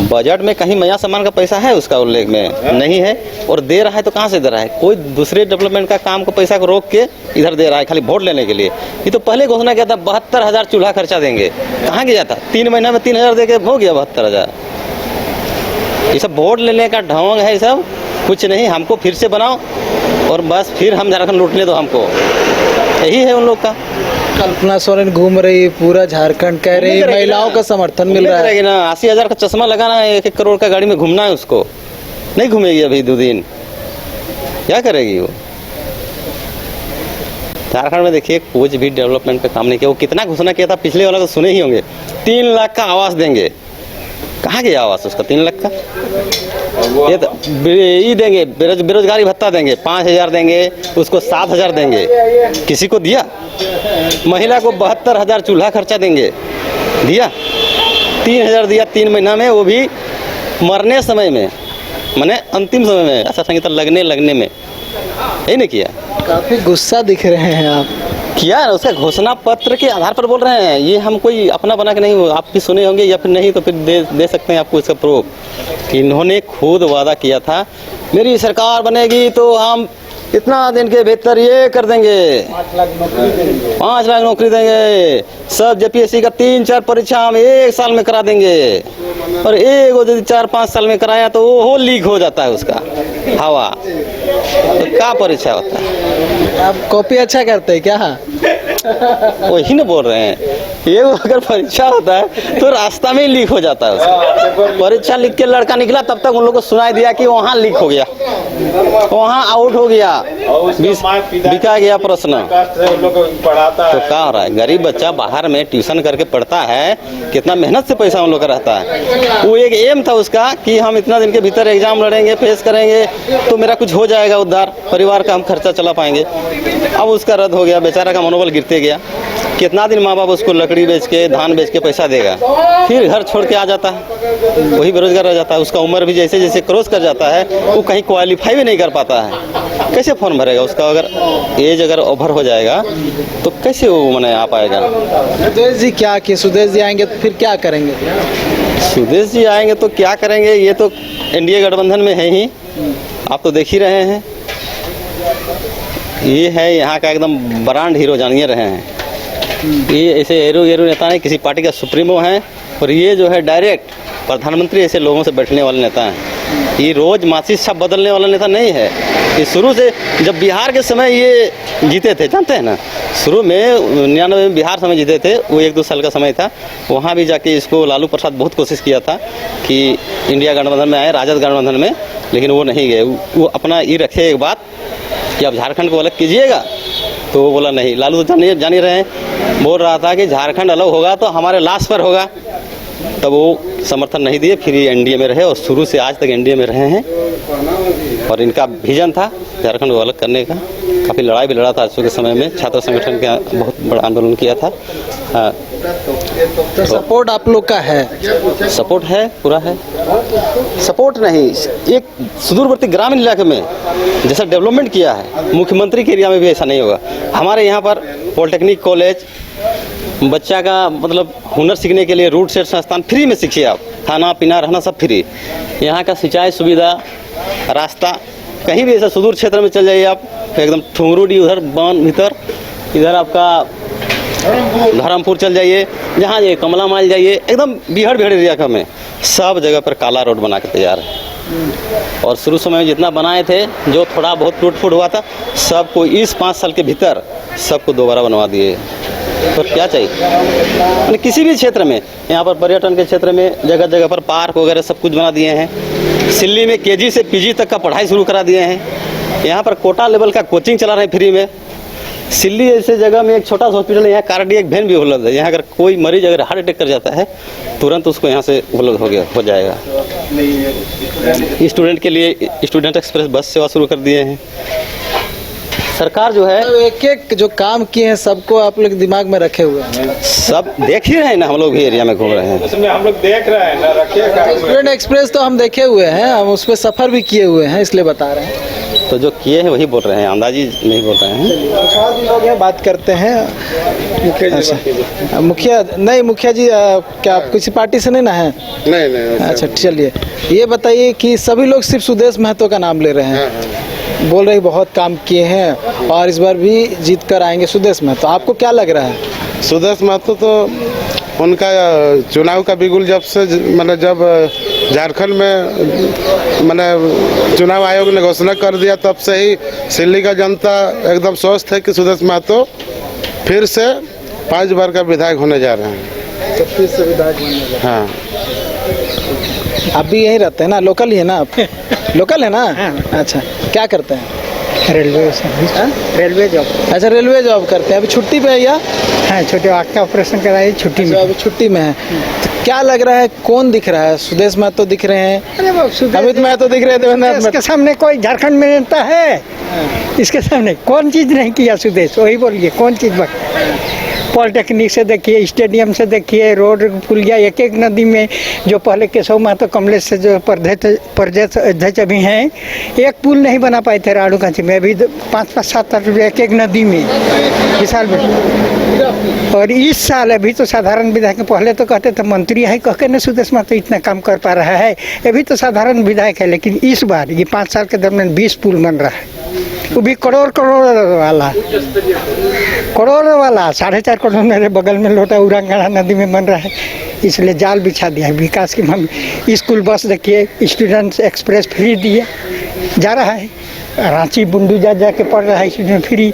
बजट में कहीं मैया सम्मान का पैसा है उसका उल्लेख में नहीं है, और दे रहा है तो कहाँ से दे रहा है? कोई दूसरे डेवलपमेंट का काम को पैसा को रोक के इधर दे रहा है खाली वोट लेने के लिए। ये तो पहले घोषणा किया था 72,000 चूल्हा खर्चा देंगे, कहाँ गया था? 3 महीना में 3,000 दे के हो गया 72,000। ये सब वोट लेने का ढोंग है, सब कुछ नहीं। हमको फिर से बनाओ और बस फिर हम झारखंड लूटने दो हमको, यही है उन लोग का। कल्पना सोरेन घूम रही पूरा झारखंड, कह रही महिलाओं का समर्थन मिल रहा है ना। 80,000 का चश्मा लगाना है, 1-1 करोड़ का गाड़ी में घूमना है, उसको नहीं घूमेगी अभी 2 दिन, क्या करेगी वो? झारखंड में देखिए कुछ भी डेवलपमेंट पे काम नहीं किया। वो कितना घोषणा किया था, पिछले वाला तो सुने ही होंगे, 3 लाख का आवास देंगे। कहाँ गया आवास उसका 3 लाख का? ये तो ये देंगे, बेरोजगारी भत्ता देंगे, 5,000 देंगे, उसको 7,000 देंगे, किसी को दिया? महिला को 72,000 चूल्हा खर्चा देंगे, दिया? 3,000 दिया 3 महीना में, वो भी मरने समय में, माने अंतिम समय में, आचार संहिता लगने में, यही नहीं किया। काफी गुस्सा दिख रहे हैं आप। किया है, उसका घोषणा पत्र के आधार पर बोल रहे हैं। ये हम कोई अपना बना के नहीं, आप भी सुने होंगे या फिर नहीं तो फिर दे सकते हैं आपको इसका प्रूफ कि इन्होंने खुद वादा किया था मेरी सरकार बनेगी तो हम इतना दिन के भीतर ये कर देंगे, 5 लाख नौकरी देंगे, सब जेपीएससी का 3-4 परीक्षा हम 1 साल में करा देंगे। और एक वो यदि 4-5 साल में कराया तो वो लीक हो जाता है उसका हवा, तो क्या परीक्षा होता है? आप कॉपी अच्छा करते हैं क्या? वही ना बोल रहे हैं, ये अगर परीक्षा होता है तो रास्ता में ही लीक हो जाता है उसका। परीक्षा लिख के लड़का निकला तब तक उन लोगों को सुनाई दिया कि वहाँ लीक हो गया, वहाँ आउट हो गया, बिका गया प्रश्न। तो क्या हो रहा है, गरीब बच्चा बाहर में ट्यूशन करके पढ़ता है, कितना मेहनत से पैसा उन लोग का रहता है। वो एक एम था उसका कि हम इतना दिन के भीतर एग्जाम लड़ेंगे, फेस करेंगे तो मेरा कुछ हो जाएगा उद्धार, परिवार का हम खर्चा चला पाएंगे। अब उसका रद्द हो गया, बेचारा का मनोबल गिरते गया। कितना दिन माँ बाप उसको लकड़ी बेच के, धान बेच के पैसा देगा, फिर घर छोड़ के आ जाता है, वही बेरोजगार रह जाता है। उसका उम्र भी जैसे जैसे क्रॉस कर जाता है वो कहीं क्वालिफाई भी नहीं कर पाता है। कैसे फॉर्म भरेगा? उसका अगर एज अगर ओवर हो जाएगा तो कैसे वो मैंने आ पाएगा? सुदेश जी क्या किए? सुदेश जी आएंगे तो फिर क्या करेंगे? सुदेश जी आएंगे तो क्या करेंगे? ये तो एनडीए गठबंधन में है ही, आप तो देख ही रहे हैं। ये है यहाँ का एकदम ब्रांड हीरो, जानिए रहे हैं। ये ऐसे एरो नेता नहीं, किसी पार्टी का सुप्रीमो है। और ये जो है डायरेक्ट प्रधानमंत्री ऐसे लोगों से बैठने वाले नेता हैं। ये रोज मासिक सब बदलने वाला नेता नहीं है। ये शुरू से जब बिहार के समय ये जीते थे, जानते हैं ना, शुरू में 99 में बिहार समय जीते थे, वो 1-2 साल का समय था। वहाँ भी जाके इसको लालू प्रसाद बहुत कोशिश किया था कि इंडिया गठबंधन में आए, राजद गठबंधन में, लेकिन वो नहीं गए। वो अपना ये रखे एक बात कि आप झारखंड को अलग कीजिएगा, तो वो बोला नहीं। लालू तो जान ही रहे हैं, बोल रहा था कि झारखंड अलग होगा तो हमारे लाश पर होगा, तब वो समर्थन नहीं दिए, फिर ये एनडीए में रहे और शुरू से आज तक एनडीए में रहे हैं। और इनका विजन था झारखंड को अलग करने का। काफ़ी लड़ाई भी लड़ा था आज के समय में, छात्र संगठन का बहुत बड़ा आंदोलन किया था। तो सपोर्ट आप लोग का है? सपोर्ट है, पूरा है। सपोर्ट नहीं, एक सुदूरवर्ती ग्रामीण इलाके में जैसा डेवलपमेंट किया है, मुख्यमंत्री के एरिया में भी ऐसा नहीं होगा। हमारे यहाँ पर पॉलिटेक्निक कॉलेज, बच्चा का मतलब हुनर सीखने के लिए रूट सेट संस्थान फ्री में सीखिए आप, खाना पीना रहना सब फ्री। यहाँ का सिंचाई सुविधा, रास्ता, कहीं भी ऐसा सुदूर क्षेत्र में चल जाइए आप, एकदम ठुंगरूडी उधर बान भीतर, इधर आपका धर्मपुर चल जाइए, जहाँ ये कमला माइल जाइए, एकदम बिहार एरिया में सब जगह पर काला रोड बना के तैयार है। और शुरू समय में जितना बनाए थे, जो थोड़ा बहुत टूट फूट हुआ था, सबको इस 5 साल के भीतर सबको दोबारा बनवा दिए। तो क्या चाहिए? किसी भी क्षेत्र में, यहाँ पर पर्यटन के क्षेत्र में जगह जगह पर पार्क वगैरह सब कुछ बना दिए हैं। सिल्ली में केजी से पीजी तक का पढ़ाई शुरू करा दिए हैं। यहाँ पर कोटा लेवल का कोचिंग चला रहे हैं फ्री में। सिल्ली ऐसे जगह में एक छोटा सा हॉस्पिटल है, यहाँ कार्डियक वैन भी उपलब्ध है। यहाँ अगर कोई मरीज अगर हार्ट अटैक कर जाता है, तुरंत उसको यहाँ से उपलब्ध हो जाएगा। स्टूडेंट के लिए स्टूडेंट एक्सप्रेस बस सेवा शुरू कर दिए हैं। सरकार जो है एक एक जो काम किए हैं सबको आप लोग दिमाग में रखे हुए हैं? सब देख ही रहे हैं ना, हम लोग भी एरिया में घूम रहे हैं। उसमें हम लोग देख रहे हैं ना, रखिएगा। स्टूडेंट एक्सप्रेस तो हम देखे हुए हैं, हम उस पर सफ़र भी किए हुए हैं, इसलिए बता रहे हैं। तो जो किए हैं वही बोल रहे हैं, अंदाजी नहीं बोल रहे हैं। लोग हैं, बात करते हैं। अच्छा, मुखिया जी क्या आप किसी पार्टी से नहीं ना है? नहीं। अच्छा, चलिए ये बताइए कि सभी लोग सिर्फ सुदेश महतो का नाम ले रहे हैं, बोल रहे बहुत काम किए हैं और इस बार भी जीत कर आएंगे सुदेश महतो। आपको क्या लग रहा है? सुदेश महतो तो उनका चुनाव का बिगुल जब से जब झारखंड में चुनाव आयोग ने घोषणा कर दिया, तब से ही सिल्ली का जनता एकदम स्वस्थ है कि सुदेश महतो फिर से 5 बार का विधायक होने जा रहे हैं। तो फिर से विधायक होने जा रहे हैं। हाँ, आप भी यहीं रहते हैं ना? लोकल ही है ना आप? लोकल है ना? अच्छा, क्या करते हैं? Railway service, railway job. अच्छा, रेलवे जॉब करते हैं। अभी छुट्टी पे है या? हाँ, छोटे आँख का ऑपरेशन कराई, छुट्टी में। अभी छुट्टी में है। तो क्या लग रहा है, कौन दिख रहा है? सुदेश महतो दिख रहे हैं, अमित महतो दिख रहे हैं, देवेंद्र। इसके सामने कोई झारखंड में नेता है? इसके सामने कौन चीज नहीं किया सुदेश? वही बोलिए, कौन चीज पॉलिटेक्निक से देखिए, स्टेडियम से देखिए, रोड पुलिया, एक एक नदी में जो पहले केशव महतो कमलेश से जो प्रदेश अध्यक्ष अभी हैं, एक पुल नहीं बना पाए थे राड़ू कांची में, अभी 5-7 रुपये एक एक नदी में इस साल में। और इस साल अभी तो साधारण विधायक, पहले तो कहते थे मंत्री है कह के न सुदेश महतो इतना काम कर पा रहा है, अभी तो साधारण विधायक है, लेकिन इस बार ये 5 साल के दरमियान 20 पुल बन रहा है, वो भी करोड़ वाला 4.5 करोड़ मेरे बगल में लोटा उरंगड़ा नदी में बन रहा है, इसलिए जाल बिछा दिया है विकास की मामले। स्कूल बस देखिए, स्टूडेंट्स एक्सप्रेस फ्री दिए जा रहा है, रांची बुंडू जाके पढ़ रहा है स्टूडेंट फ्री,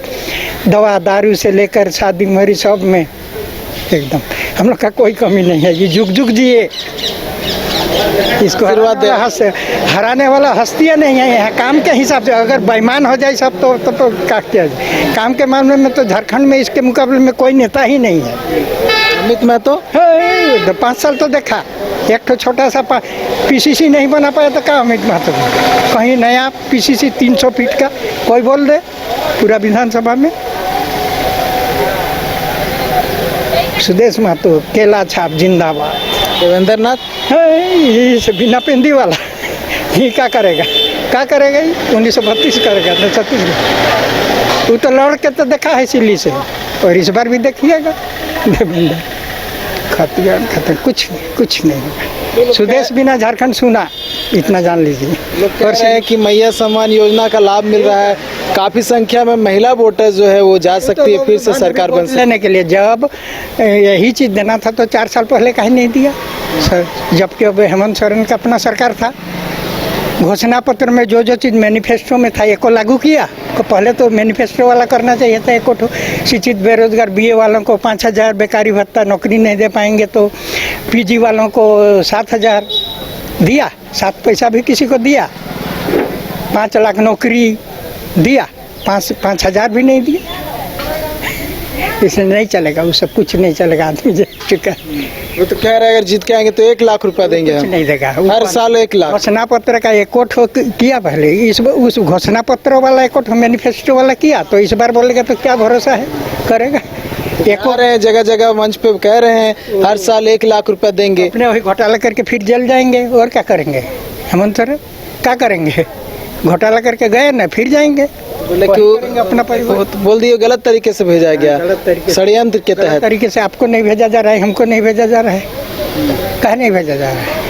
दवा दारू से लेकर शादी मरी सब में एकदम हम लोग का कोई कमी नहीं है। ये जुग जुग जिए, इसको हराने वाला हस्तियाँ नहीं है यहाँ काम के हिसाब से। अगर बेईमान हो जाए सब तो क्या किया जाए। काम के मामले में तो झारखंड में इसके मुकाबले में कोई नेता ही नहीं है। अमित महतो 5 साल तो देखा, एक तो छोटा सा पीसीसी नहीं बना पाया तो क्या अमित महतो, कहीं नया पीसीसी 300 फीट का कोई बोल दे पूरा विधानसभा में। सुदेश महतो केला छाप जिंदाबाद। देवेंद्र नाथ ये बिना पेंदी वाला ये क्या करेगा ये 1932 करेगा तो 36 वो तो लड़ के तो देखा है सिल्ली से, और इस बार भी देखिएगा देवेंद्र खत्म कुछ नहीं होगा। सुदेश बिना झारखंड सुना, इतना जान लीजिए। लोग कह रहे हैं कि मैया सम्मान योजना का लाभ मिल रहा है, काफ़ी संख्या में महिला वोटर जो है वो जा सकती है, फिर से सरकार बन लेने के लिए। जब यही चीज़ देना था तो 4 साल पहले कहीं नहीं दिया सर, जबकि अब हेमंत सोरेन का अपना सरकार था। घोषणा पत्र में जो चीज़ मैनिफेस्टो में था एको लागू किया, तो पहले तो मैनिफेस्टो वाला करना चाहिए था। एको तो शिक्षित बेरोजगार बीए वालों को 5,000 बेकारी भत्ता, नौकरी नहीं दे पाएंगे तो पीजी वालों को 7,000 दिया, 7 पैसा भी किसी को दिया, 5 लाख नौकरी दिया, 5,000 भी नहीं दिया। इसलिए नहीं चलेगा, वो सब कुछ नहीं चलेगा, आदमी जीत चुका है। वो तो कह रहे हैं अगर जीत के आएंगे तो 1 लाख रुपया देंगे, कुछ नहीं देगा हर साल 1 लाख। घोषणा पत्र का एकोट किया पहले, उस घोषणा पत्र वाला एकोट मैनिफेस्टो वाला किया, तो इस बार बोलेगा तो क्या भरोसा है करेगा। कह रहे हैं जगह जगह मंच पे कह रहे हैं हर साल 1 लाख रुपया देंगे, अपने वही घोटाला करके फिर जल जाएंगे और क्या करेंगे। हेमंत सोरेन क्या करेंगे, घोटाला करके गए ना फिर जाएंगे। बोले कि अपना बोल दिए गलत तरीके से भेजा गया, षड्यंत्र के तहत तरीके से आपको नहीं भेजा जा रहा है, हमको नहीं भेजा जा रहा है, कहाँ नहीं भेजा जा रहा है।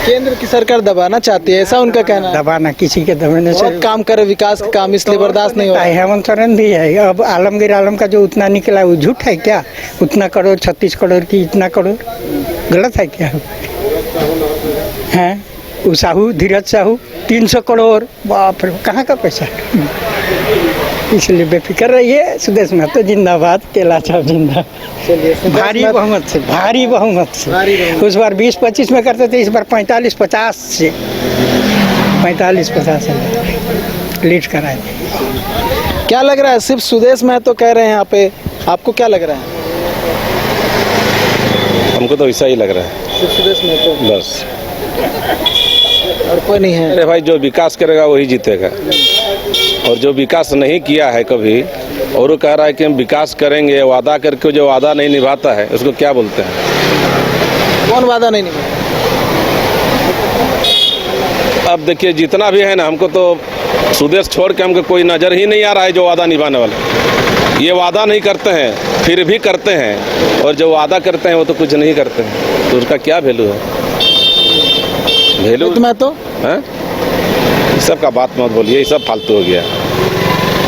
केंद्र की सरकार दबाना चाहती है, ऐसा उनका कहना है। दबाना किसी के दबाने से काम करे, विकास का काम इसलिए बर्दाश्त नहीं हो रहा है। हेमंत सोरेन भी है। अब आलमगीर आलम का जो उतना निकला वो झूठ है क्या, उतना करोड़ 36 करोड़ की इतना करोड़ गलत है क्या है। साहू धीरज साहू 300 करोड़, बाप रे कहाँ का पैसा। इसलिए बेफिक्र रहिए, सुदेश महतो जिंदाबाद, केला छाप जिंदाबाद। भारी बहुमत से उस बार 20-25 में करते थे, इस बार 45-50 से 45-50 से लीड कराए। क्या लग रहा है, सिर्फ सुदेश महतो कह रहे हैं यहाँ पे, आपको क्या लग रहा है? हमको तो ऐसा ही लग रहा है, सिर्फ सुदेश महतो बस, और कोई नहीं है। अरे भाई जो विकास करेगा वही जीतेगा, और जो विकास नहीं किया है कभी और वो कह रहा है कि हम विकास करेंगे, वादा करके जो वादा नहीं निभाता है उसको क्या बोलते हैं। कौन वादा नहीं निभाता? अब देखिए जितना भी है ना, हमको तो सुदेश छोड़ के हमको कोई नज़र ही नहीं आ रहा है जो वादा निभाने वाला। ये वादा नहीं करते हैं फिर भी करते हैं, और जो वादा करते हैं वो तो कुछ नहीं करते हैं, तो उसका क्या वैल्यू है। वैल्यू मैं तो है, इस सब का बात मत बोलिए, ये सब फालतू हो गया,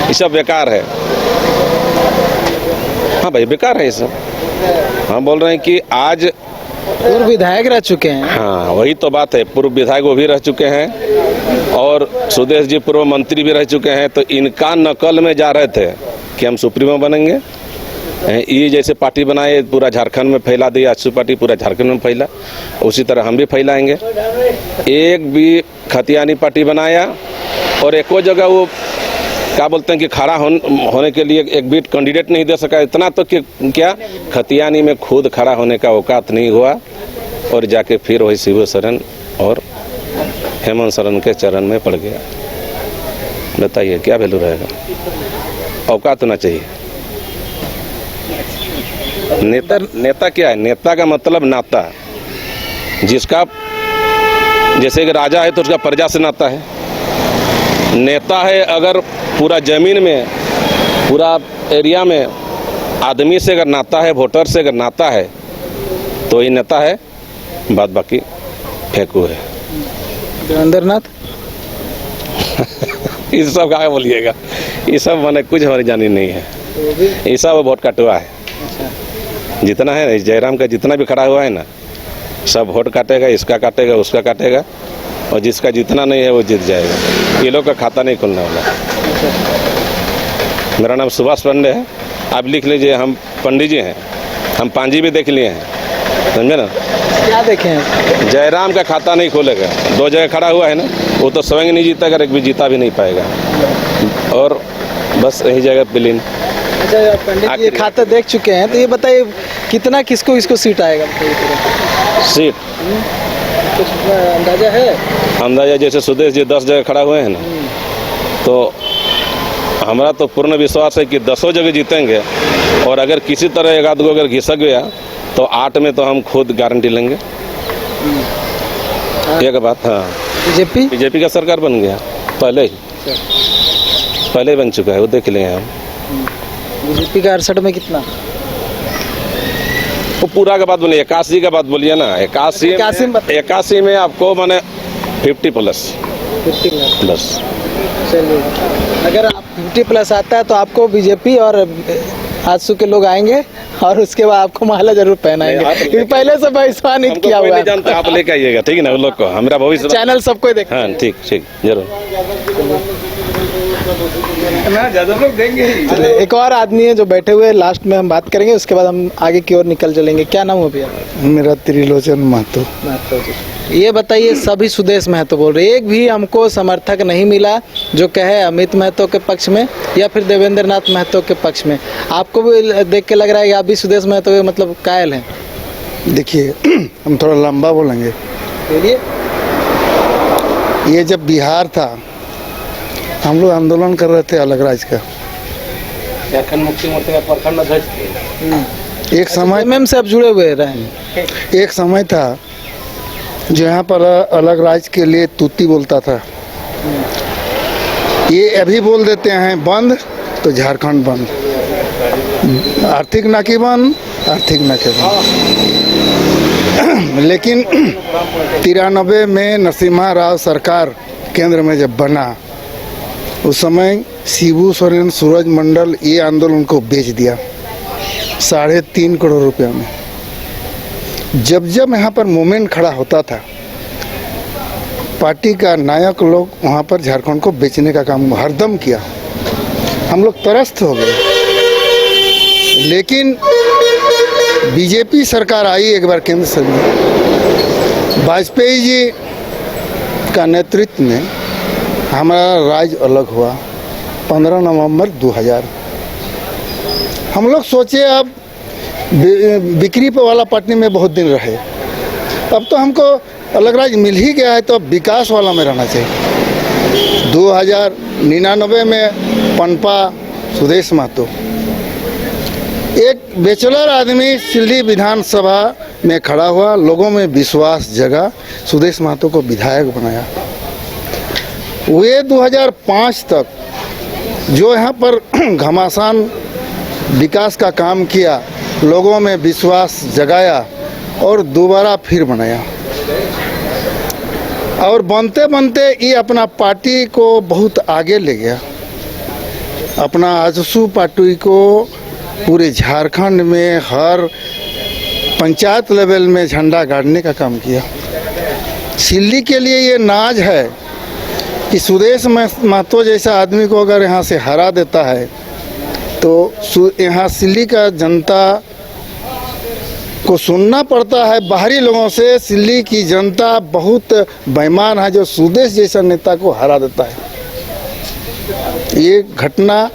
ये सब बेकार है। हाँ भाई बेकार है ये सब। हम बोल रहे हैं कि आज पूर्व विधायक रह चुके हैं। हाँ वही तो बात है, पूर्व विधायक वो भी रह चुके हैं और सुदेश जी पूर्व मंत्री भी रह चुके हैं, तो इनका नकल में जा रहे थे कि हम सुप्रीमो बनेंगे। ये जैसे पार्टी बनाए पूरा झारखंड में फैला दिया, आजसू पार्टी पूरा झारखंड में फैला, उसी तरह हम भी फैलाएंगे। एक भी खतियानी पार्टी बनाया और एको जगह वो क्या बोलते हैं कि खड़ा होने के लिए एक भी कैंडिडेट नहीं दे सका। इतना तो कि क्या खतियानी में खुद खड़ा होने का औकात नहीं हुआ, और जाके फिर वही शिबू सोरेन और हेमंत सोरेन के चरण में पड़ गया। बताइए क्या वैल्यू रहेगा, औकात होना चाहिए। नेता क्या है? नेता का मतलब नाता, जिसका जैसे कि राजा है तो उसका प्रजा से नाता है। नेता है अगर पूरा जमीन में, पूरा एरिया में आदमी से अगर नाता है, वोटर से अगर नाता है, तो ये नेता है, बात बाकी फेंकू है। देवेंद्र नाथ ये सब क्या बोलिएगा, ये सब मैंने कुछ हमारी जानी नहीं है, ये सब वोट कटवा है। जितना है ना जयराम का जितना भी खड़ा हुआ है ना, सब वोट काटेगा, इसका काटेगा, उसका काटेगा, और जिसका जितना नहीं है वो जीत जाएगा। ये लोग का खाता नहीं खुलने वाला। मेरा नाम सुभाष पांडे है, आप लिख लीजिए। हम पंडित जी हैं, हम पांजी भी देख लिए हैं, समझे ना। क्या देखे हैं? जयराम का खाता नहीं खोलेगा, 2 जगह खड़ा हुआ है ना, वो तो स्वयं नहीं जीता, अगर एक भी जीता भी नहीं पाएगा, और बस यही जगह विलीन। अच्छा पंडित जी, ये खाता देख चुके हैं, तो ये बताइए कितना किसको सीट आएगा? सीट कुछ अंदाजा है? अंदाजा जैसे सुदेश जी 10 जगह खड़ा हुए हैं ना, तो हमारा तो पूर्ण विश्वास है कि 10 जगह जीतेंगे, और अगर किसी तरह एक आध गो अगर घिसक गया तो 8 में तो हम खुद गारंटी लेंगे। एक बात। हाँ, बीजेपी का सरकार बन गया, पहले ही बन चुका है, वो देख लेंगे हम। बीजेपी का 68 में कितना? वो पूरा का बात बोलिए, 81 का बात बोलिए ना। 81 में आपको माने 50+ बस। चलिए, अगर आप 50+ आता है तो आपको बीजेपी और आजसू के लोग आएंगे, और उसके बाद आपको माला जरूर पहनाएंगे, क्योंकि पहले से भविष्यवाणी किया हुआ है। जानते आप लेके आइएगा, ठीक है ना, उन लोग को। हमारा भविष्य चैनल सबको देख। हाँ, ठीक जरूर। चलिए, एक और आदमी है जो बैठे हुए, लास्ट में हम बात करेंगे, उसके बाद हम आगे की ओर निकल चलेंगे। क्या नाम है भैया? मेरा त्रिलोचन महतो। ये बताइए, सभी सुदेश महतो बोल रहे, एक भी हमको समर्थक नहीं मिला जो कहे अमित महतो के पक्ष में या फिर देवेंद्र नाथ महतो के पक्ष में। आपको भी देख के लग रहा है कि आप भी सुदेश महतो के मतलब कायल हैं? देखिए, हम थोड़ा लंबा बोलेंगे। बोलिए। ये जब बिहार था, हम लोग आंदोलन कर रहे थे अलग राज्य का। झारखंड मुक्ति मोर्चा का प्रखंड अध्यक्ष। एक समय एमएम से आप जुड़े हुए रहे। एक समय था जो यहाँ पर अलग राज्य के लिए तूती बोलता था। ये अभी बोल देते हैं बंद, तो झारखंड बंद, आर्थिक नाकी बंद, आर्थिक नाके बंद। लेकिन 93 में नरसिम्हा राव सरकार केंद्र में जब बना, उस समय शिबू सोरेन, सूरज मंडल ये आंदोलन को बेच दिया 3.5 करोड़ रुपया में। जब यहाँ पर मूवमेंट खड़ा होता था, पार्टी का नायक लोग वहाँ पर झारखंड को बेचने का काम हरदम किया। हम लोग त्रस्त हो गए। लेकिन बीजेपी सरकार आई एक बार केंद्र से, वाजपेयी जी का नेतृत्व में हमारा राज्य अलग हुआ 15 नवंबर 2000। हम लोग सोचे अब बिक्री पे वाला पार्टी में बहुत दिन रहे, अब तो हमको अलग राज्य मिल ही गया है, तो अब विकास वाला में रहना चाहिए। 2099 में पनपा सुदेश महतो, एक बैचलर आदमी सिल्ली विधानसभा में खड़ा हुआ, लोगों में विश्वास जगा, सुदेश महतो को विधायक बनाया। वे 2005 तक जो यहाँ पर घमासान विकास का काम किया, लोगों में विश्वास जगाया और दोबारा फिर बनाया, और बनते बनते ये अपना पार्टी को बहुत आगे ले गया। अपना आजसू पार्टी को पूरे झारखंड में हर पंचायत लेवल में झंडा गाड़ने का काम किया। सिल्ली के लिए ये नाज है कि सुदेश महतो जैसा आदमी को अगर यहाँ से हरा देता है तो यहाँ सिल्ली का जनता को सुनना पड़ता है बाहरी लोगों से। सिल्ली की जनता बहुत बेईमान है जो सुदेश जैसा नेता को हरा देता है। ये घटना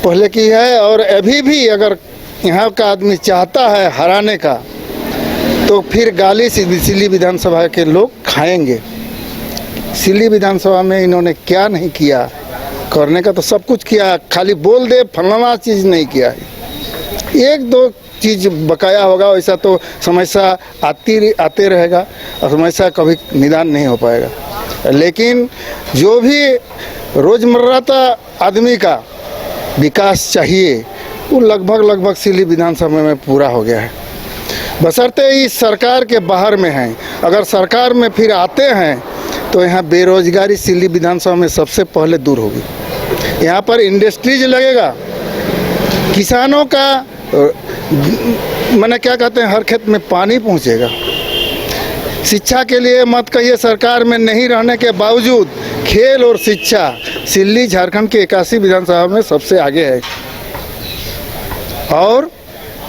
पहले की है, और अभी भी अगर यहाँ का आदमी चाहता है हराने का तो फिर गाली सिल्ली विधानसभा के लोग खाएंगे। सिल्ली विधानसभा में इन्होंने क्या नहीं किया, करने का तो सब कुछ किया, खाली बोल दे फलाना चीज़ नहीं किया है। 1-2 चीज़ बकाया होगा वैसा तो समस्या आते रहेगा और समस्या कभी निदान नहीं हो पाएगा। लेकिन जो भी रोज़मर्रा का आदमी का विकास चाहिए वो लगभग सिल्ली विधानसभा में पूरा हो गया है, बशर्ते इस सरकार के बाहर में हैं। अगर सरकार में फिर आते हैं तो यहाँ बेरोजगारी सिल्ली विधानसभा में सबसे पहले दूर होगी। यहाँ पर इंडस्ट्रीज लगेगा, किसानों का मैंने क्या कहते हैं हर खेत में पानी पहुँचेगा। शिक्षा के लिए मत कहिए, सरकार में नहीं रहने के बावजूद खेल और शिक्षा सिल्ली झारखंड के 81 विधानसभा में सबसे आगे है। और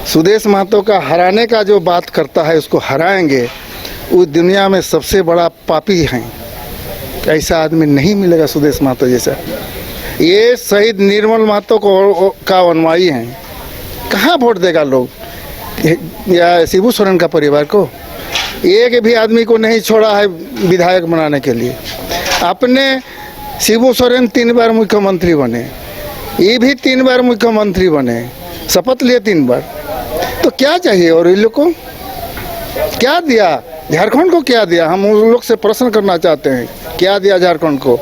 सुदेश महतो का हराने का जो बात करता है उसको हराएंगे, वो दुनिया में सबसे बड़ा पापी हैं। ऐसा आदमी नहीं मिलेगा सुदेश महतो जैसा। ये शहीद निर्मल महतो को का अनुयायी हैं। कहाँ वोट देगा लोग, या शिबू सोरेन का परिवार को? एक भी आदमी को नहीं छोड़ा है विधायक बनाने के लिए। अपने शिबू सोरेन 3 बार मुख्यमंत्री बने, ये भी 3 बार मुख्यमंत्री बने, शपथ लिए 3 बार। तो क्या चाहिए? और इन लोग को क्या दिया? झारखंड को क्या दिया? हम उन लोग से प्रश्न करना चाहते हैं, क्या दिया झारखंड को?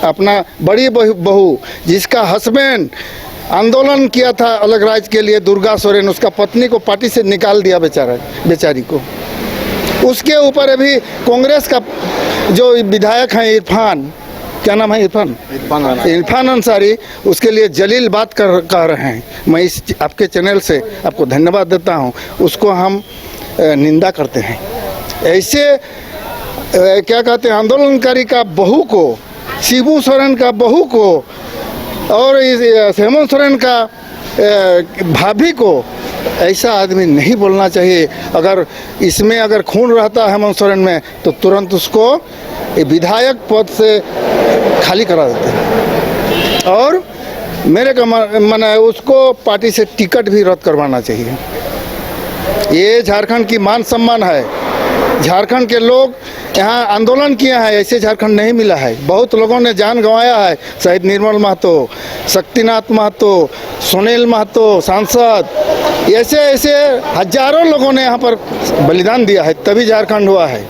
अपना बड़ी बहू जिसका हस्बैंड आंदोलन किया था अलग राज्य के लिए, दुर्गा सोरेन, उसका पत्नी को पार्टी से निकाल दिया बेचारी को। उसके ऊपर अभी कांग्रेस का जो विधायक हैं इरफान, क्या नाम है? इरफान अंसारी, उसके लिए जलील बात कह रहे हैं। मैं इस आपके चैनल से आपको धन्यवाद देता हूं। उसको हम निंदा करते हैं। ऐसे क्या कहते हैं आंदोलनकारी का बहू को, शिबू सोरेन का बहू को और हेमंत सोरेन का भाभी को ऐसा आदमी नहीं बोलना चाहिए। अगर इसमें अगर खून रहता है हेमंत सोरेन में तो तुरंत उसको विधायक पद से खाली करा देते हैं और मेरे का मन है उसको पार्टी से टिकट भी रद्द करवाना चाहिए। ये झारखंड की मान सम्मान है। झारखंड के लोग यहाँ आंदोलन किए हैं, ऐसे झारखंड नहीं मिला है। बहुत लोगों ने जान गंवाया है। शहीद निर्मल महतो, शक्तिनाथ महतो, सुनील महतो सांसद, ऐसे हजारों लोगों ने यहाँ पर बलिदान दिया है, तभी झारखंड हुआ है।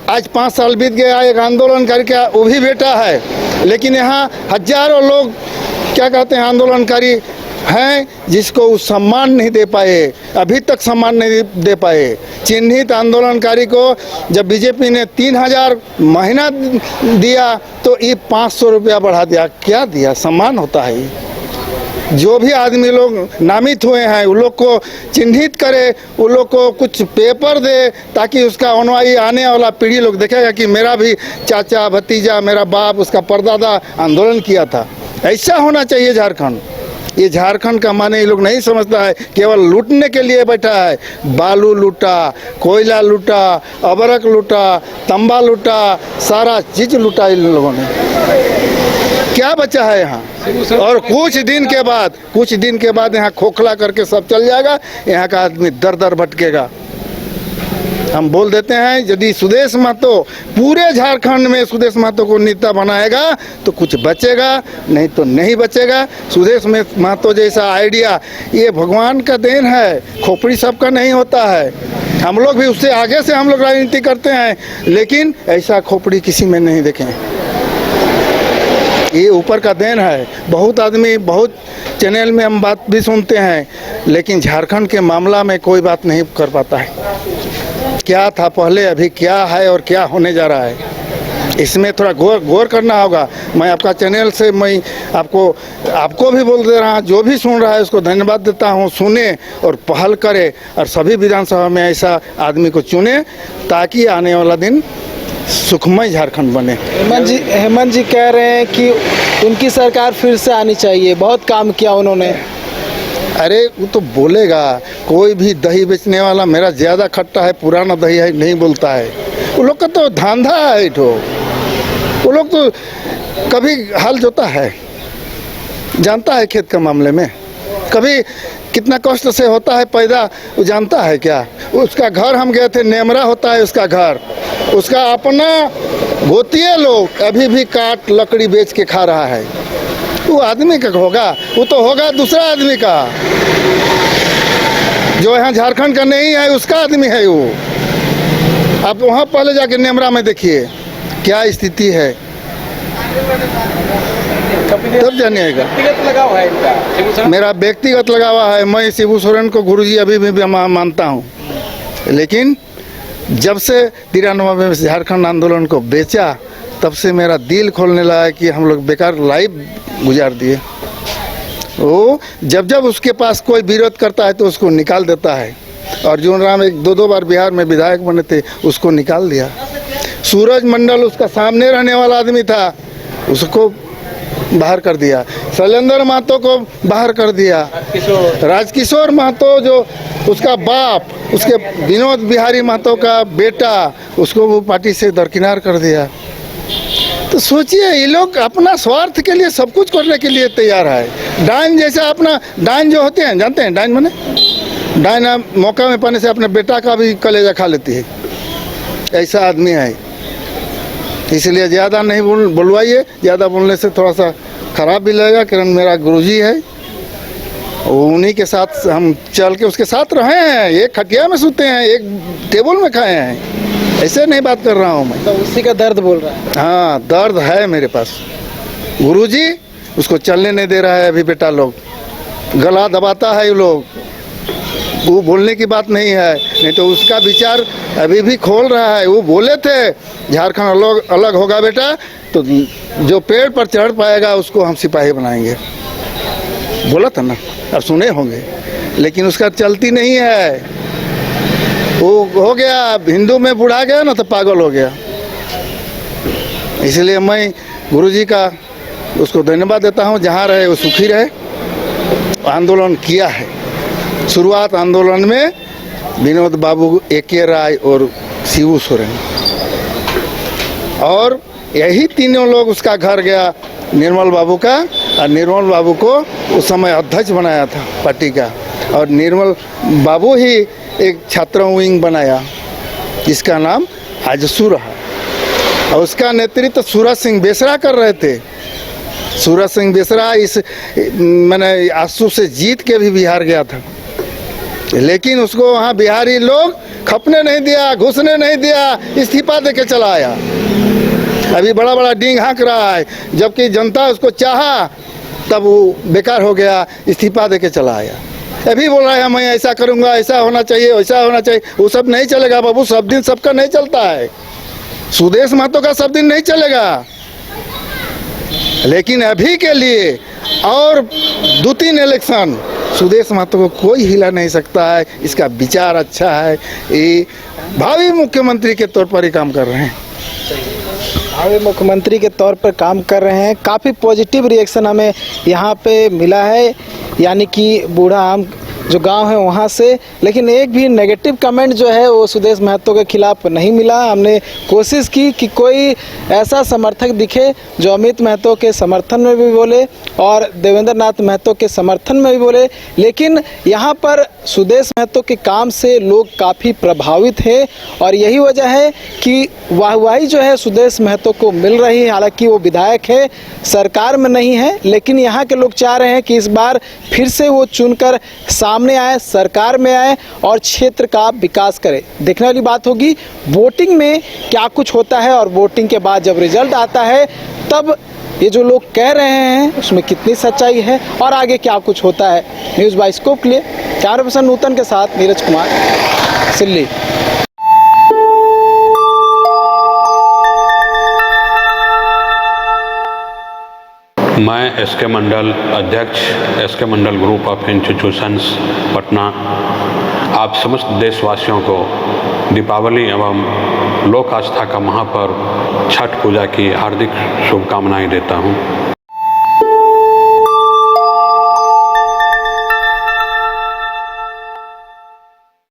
आज 5 साल बीत गया, एक आंदोलन करके वो भी बेटा है, लेकिन यहाँ हजारों लोग क्या कहते हैं आंदोलनकारी हैं जिसको वो सम्मान नहीं दे पाए, अभी तक सम्मान नहीं दे पाए। चिन्हित आंदोलनकारी को जब बीजेपी ने 3000 महीना दिया तो ये 500 रुपया बढ़ा दिया। क्या दिया? सम्मान होता है। जो भी आदमी लोग नामित हुए हैं उन लोग को चिन्हित करे, उन लोग को कुछ पेपर दे, ताकि उसका अनुयायी आने वाला पीढ़ी लोग देखेगा कि मेरा भी चाचा भतीजा, मेरा बाप, उसका परदादा आंदोलन किया था। ऐसा होना चाहिए झारखंड। ये झारखंड का माने ये लोग नहीं समझता है, केवल लूटने के लिए बैठा है। बालू लूटा, कोयला लूटा, अबरक लूटा, तंबा लूटा, सारा चीज लूटा इन लोगों ने। क्या बचा है यहाँ? और कुछ दिन के बाद यहाँ खोखला करके सब चल जाएगा। यहाँ का आदमी दर दर भटकेगा। हम बोल देते हैं यदि सुदेश महतो पूरे झारखंड में सुदेश महतो को नेता बनाएगा तो कुछ बचेगा, नहीं तो नहीं बचेगा। सुदेश महतो जैसा आइडिया ये भगवान का देन है, खोपड़ी सबका नहीं होता है। हम लोग भी उससे आगे से हम लोग राजनीति करते हैं, लेकिन ऐसा खोपड़ी किसी में नहीं देखे। ये ऊपर का देन है। बहुत आदमी बहुत चैनल में हम बात भी सुनते हैं, लेकिन झारखंड के मामला में कोई बात नहीं कर पाता है। क्या था पहले, अभी क्या है और क्या होने जा रहा है, इसमें थोड़ा गौर करना होगा। मैं आपका चैनल से मैं आपको भी बोल दे रहा हूँ, जो भी सुन रहा है उसको धन्यवाद देता हूँ। सुने और पहल करे और सभी विधानसभा में ऐसा आदमी को चुने ताकि आने वाला दिन सुखमय झारखंड बने। हेमंत जी कह रहे हैं कि उनकी सरकार फिर से आनी चाहिए, बहुत काम किया उन्होंने। अरे वो तो बोलेगा, कोई भी दही बेचने वाला मेरा ज़्यादा खट्टा है, पुराना दही है नहीं बोलता है। वो लोग का तो धांधा है। वो लोग तो कभी हल जोता है, जानता है खेत का मामले में, कभी कितना कष्ट से होता है पैदा, वो जानता है क्या? उसका घर हम गए थे, नेमरा होता है उसका घर, उसका अपना गोतिये लोग अभी भी काट लकड़ी बेच के खा रहा है। वो आदमी का होगा? वो तो होगा दूसरा आदमी का। जो यहाँ झारखंड का नहीं है उसका आदमी है वो। आप वहाँ पहले जाके नेमरा में देखिए क्या स्थिति है, तब जानिएगा। व्यक्तिगत लगाव है इनका? मेरा व्यक्तिगत लगावा है, मैं शिबू सोरेन को गुरुजी अभी भी मानता हूँ, लेकिन जब से 93 में झारखंड आंदोलन को बेचा तब से मेरा दिल खोलने लगा कि हम लोग बेकार लाइफ गुजार दिए। वो जब उसके पास कोई विरोध करता है तो उसको निकाल देता है। अर्जुन राम 1-2 बार बिहार में विधायक बने थे, उसको निकाल दिया। सूरज मंडल उसका सामने रहने वाला आदमी था, उसको बाहर कर दिया। शैलेंद्र महतो को बाहर कर दिया। राजकिशोर महतो जो उसका बाप, उसके विनोद बिहारी महतो का बेटा, उसको वो पार्टी से दरकिनार कर दिया। तो सोचिए ये लोग अपना स्वार्थ के लिए सब कुछ करने के लिए तैयार है। डाइन जैसा अपना, डाइन जो होते हैं जानते हैं डाइन माने? डाइन मौका में पाने से अपने बेटा का भी कलेजा खा लेती है, ऐसा आदमी है। इसलिए ज़्यादा नहीं बुलवाइए, ज़्यादा बोलने से थोड़ा सा खराब भी लगेगा। किरण मेरा गुरुजी है, उन्हीं के साथ हम चल के उसके साथ रहे हैं, एक खटिया में सोते हैं, एक टेबल में खाए हैं, ऐसे नहीं बात कर रहा हूँ मैं। तो उसी का दर्द बोल रहा है? हाँ, दर्द है मेरे पास। गुरुजी उसको चलने नहीं दे रहा है अभी, बेटा लोग गला दबाता है ये लोग, वो बोलने की बात नहीं है, नहीं तो उसका विचार अभी भी खोल रहा है। वो बोले थे झारखंड अलग होगा बेटा, तो जो पेड़ पर चढ़ पाएगा उसको हम सिपाही बनाएंगे, बोला था ना, अब सुने होंगे, लेकिन उसका चलती नहीं है। वो हो गया हिंदू में बुढ़ा गया ना तो पागल हो गया। इसलिए मैं गुरुजी का उसको धन्यवाद देता हूँ, जहाँ रहे वो सुखी रहे। आंदोलन किया है, शुरुआत आंदोलन में विनोद बाबू, ए.के. राय और शिबू सोरेन, और यही तीनों लोग उसका घर गया निर्मल बाबू का, और निर्मल बाबू को उस समय अध्यक्ष बनाया था पार्टी का, और निर्मल बाबू ही एक छात्र विंग बनाया जिसका नाम आजसू रहा, और उसका नेतृत्व सूरज सिंह बेसरा कर रहे थे। सूरज सिंह बेसरा इस मैंने आजसू से जीत के भी बिहार गया था, लेकिन उसको वहाँ बिहारी लोग खपने नहीं दिया, घुसने नहीं दिया, इस्तीफा दे के चला आया। अभी बड़ा बड़ा डींग हाँक रहा है, जबकि जनता उसको चाहा तब वो बेकार हो गया, इस्तीफा दे के चला आया। अभी बोल रहा है मैं ऐसा करूँगा, ऐसा होना चाहिए, वैसा होना चाहिए। वो सब नहीं चलेगा बाबू, सब दिन सबका नहीं चलता है। सुदेश महतो का सब दिन नहीं चलेगा, लेकिन अभी के लिए और 2-3 इलेक्शन सुदेश महतो को कोई हिला नहीं सकता है। इसका विचार अच्छा है, ये भावी मुख्यमंत्री के तौर पर ही काम कर रहे हैं। भावी मुख्यमंत्री के तौर पर काम कर रहे हैं। काफ़ी पॉजिटिव रिएक्शन हमें यहाँ पे मिला है, यानी कि बूढ़ा आम जो गांव है वहाँ से, लेकिन एक भी नेगेटिव कमेंट जो है वो सुदेश महतो के खिलाफ नहीं मिला। हमने कोशिश की कि कोई ऐसा समर्थक दिखे जो अमित महतो के समर्थन में भी बोले और देवेंद्र नाथ महतो के समर्थन में भी बोले, लेकिन यहाँ पर सुदेश महतो के काम से लोग काफ़ी प्रभावित हैं, और यही वजह है कि वाहवाही जो है सुदेश महतो को मिल रही है। हालांकि वो विधायक है, सरकार में नहीं है, लेकिन यहाँ के लोग चाह रहे हैं कि इस बार फिर से वो चुनकर सामने आए, सरकार में आए और क्षेत्र का विकास करे। देखने वाली बात होगी वोटिंग में क्या कुछ होता है, और वोटिंग के बाद जब रिजल्ट आता है तब ये जो लोग कह रहे हैं उसमें कितनी सच्चाई है और आगे क्या कुछ होता है। न्यूज़ बाय स्कोप के लिए कैमरा पर्सन नूतन के साथ नीरज कुमार, सिल्ली। मैं एस.के. मंडल, अध्यक्ष SK. Mandal group of institutions Patna, आप समस्त देशवासियों को दीपावली एवं लोक आस्था का महापर्व छठ पूजा की हार्दिक शुभकामनाएं देता हूं।